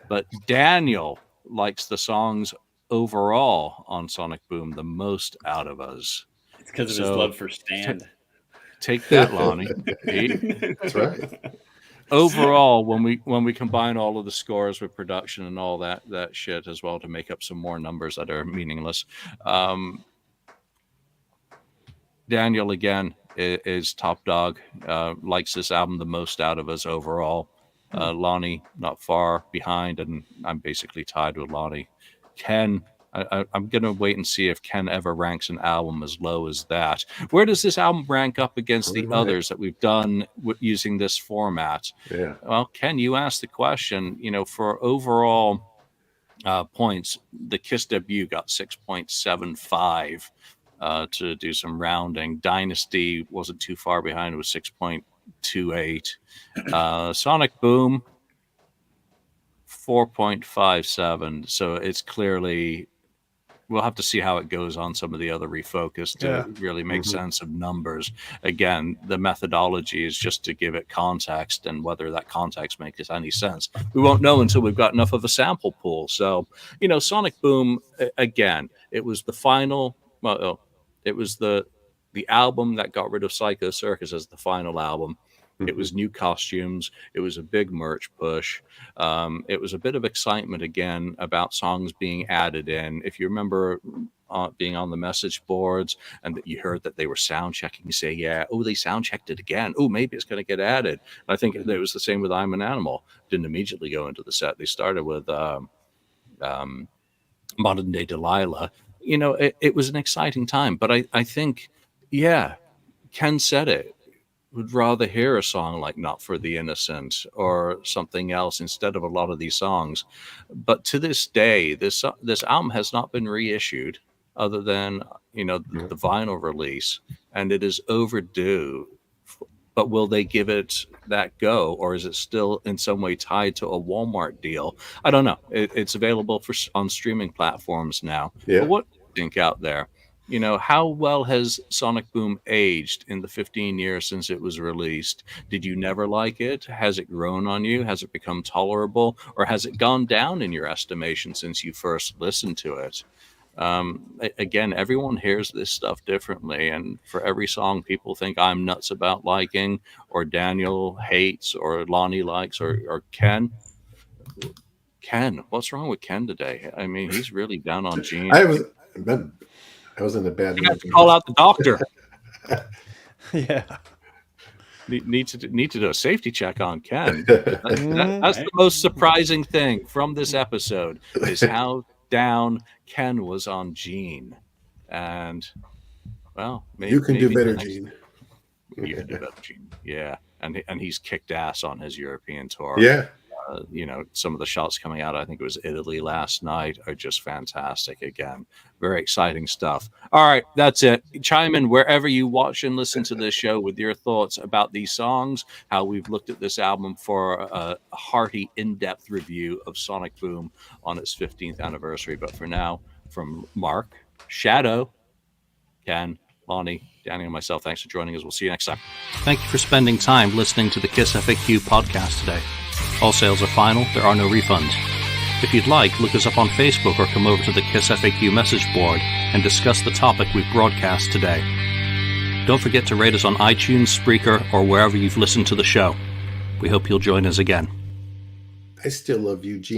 but Daniel likes the songs overall on Sonic Boom the most out of us. It's because of his love for Stand. Take that, Lonnie. That's right. Overall, when we combine all of the scores with production and all that shit as well to make up some more numbers that are meaningless, Daniel again is top dog. Likes this album the most out of us overall. Lonnie not far behind, and I'm basically tied with Lonnie. Ken, I'm going to wait and see if Ken ever ranks an album as low as that. Where does this album rank up against the others that we've done using this format? Yeah. Well, Ken, you asked the question, for overall points, the Kiss debut got 6.75 to do some rounding. Dynasty wasn't too far behind. It was 6.28. Sonic Boom, 4.57. So it's clearly, we'll have to see how it goes on some of the other Refocused to really make sense of numbers. Again, the methodology is just to give it context, and whether that context makes any sense, we won't know until we've got enough of a sample pool. So, Sonic Boom, again, it was the final, it was the album that got rid of Psycho Circus as the final album. It was new costumes. It was a big merch push. It was a bit of excitement again about songs being added in. If you remember being on the message boards and that you heard that they were sound checking, you say, they sound checked it again. Oh, maybe it's going to get added. And I think it was the same with I'm an Animal. Didn't immediately go into the set. They started with Modern Day Delilah. It was an exciting time. But I think, Ken said it. Would rather hear a song like Not for the Innocent or something else instead of a lot of these songs. But to this day, this album has not been reissued other than, the vinyl release, and it is overdue. But will they give it that go, or is it still in some way tied to a Walmart deal? I don't know. It's available on streaming platforms now. Yeah. But what do you think out there? How well has Sonic Boom aged in the 15 years since it was released? Did you never like it? Has it grown on you? Has it become tolerable? Or has it gone down in your estimation since you first listened to it? Again, everyone hears this stuff differently. And for every song people think I'm nuts about liking, or Daniel hates, or Lonnie likes, or Ken. Ken, what's wrong with Ken today? I mean, he's really down on Gene. I was in a bad mood. You have to call out the doctor. Yeah. Need to do a safety check on Ken. That's the most surprising thing from this episode is how down Ken was on Gene. And, well, maybe you can do better, Gene. You can do better, Gene. Yeah. And he's kicked ass on his European tour. Yeah. some of the shots coming out, I think it was Italy last night, are just fantastic. Again, very exciting stuff. All right, that's it. Chime in wherever you watch and listen to this show with your thoughts about these songs, how we've looked at this album for a hearty, in-depth review of Sonic Boom on its 15th anniversary. But for now, from Mark, Shadow, Ken, Lonnie, Danny, and myself, thanks for joining us. We'll see you next time. Thank you for spending time listening to the KissFAQ podcast today. All sales are final. There are no refunds. If you'd like, look us up on Facebook or come over to the KissFAQ message board and discuss the topic we've broadcast today. Don't forget to rate us on iTunes, Spreaker, or wherever you've listened to the show. We hope you'll join us again. I still love you, Gene.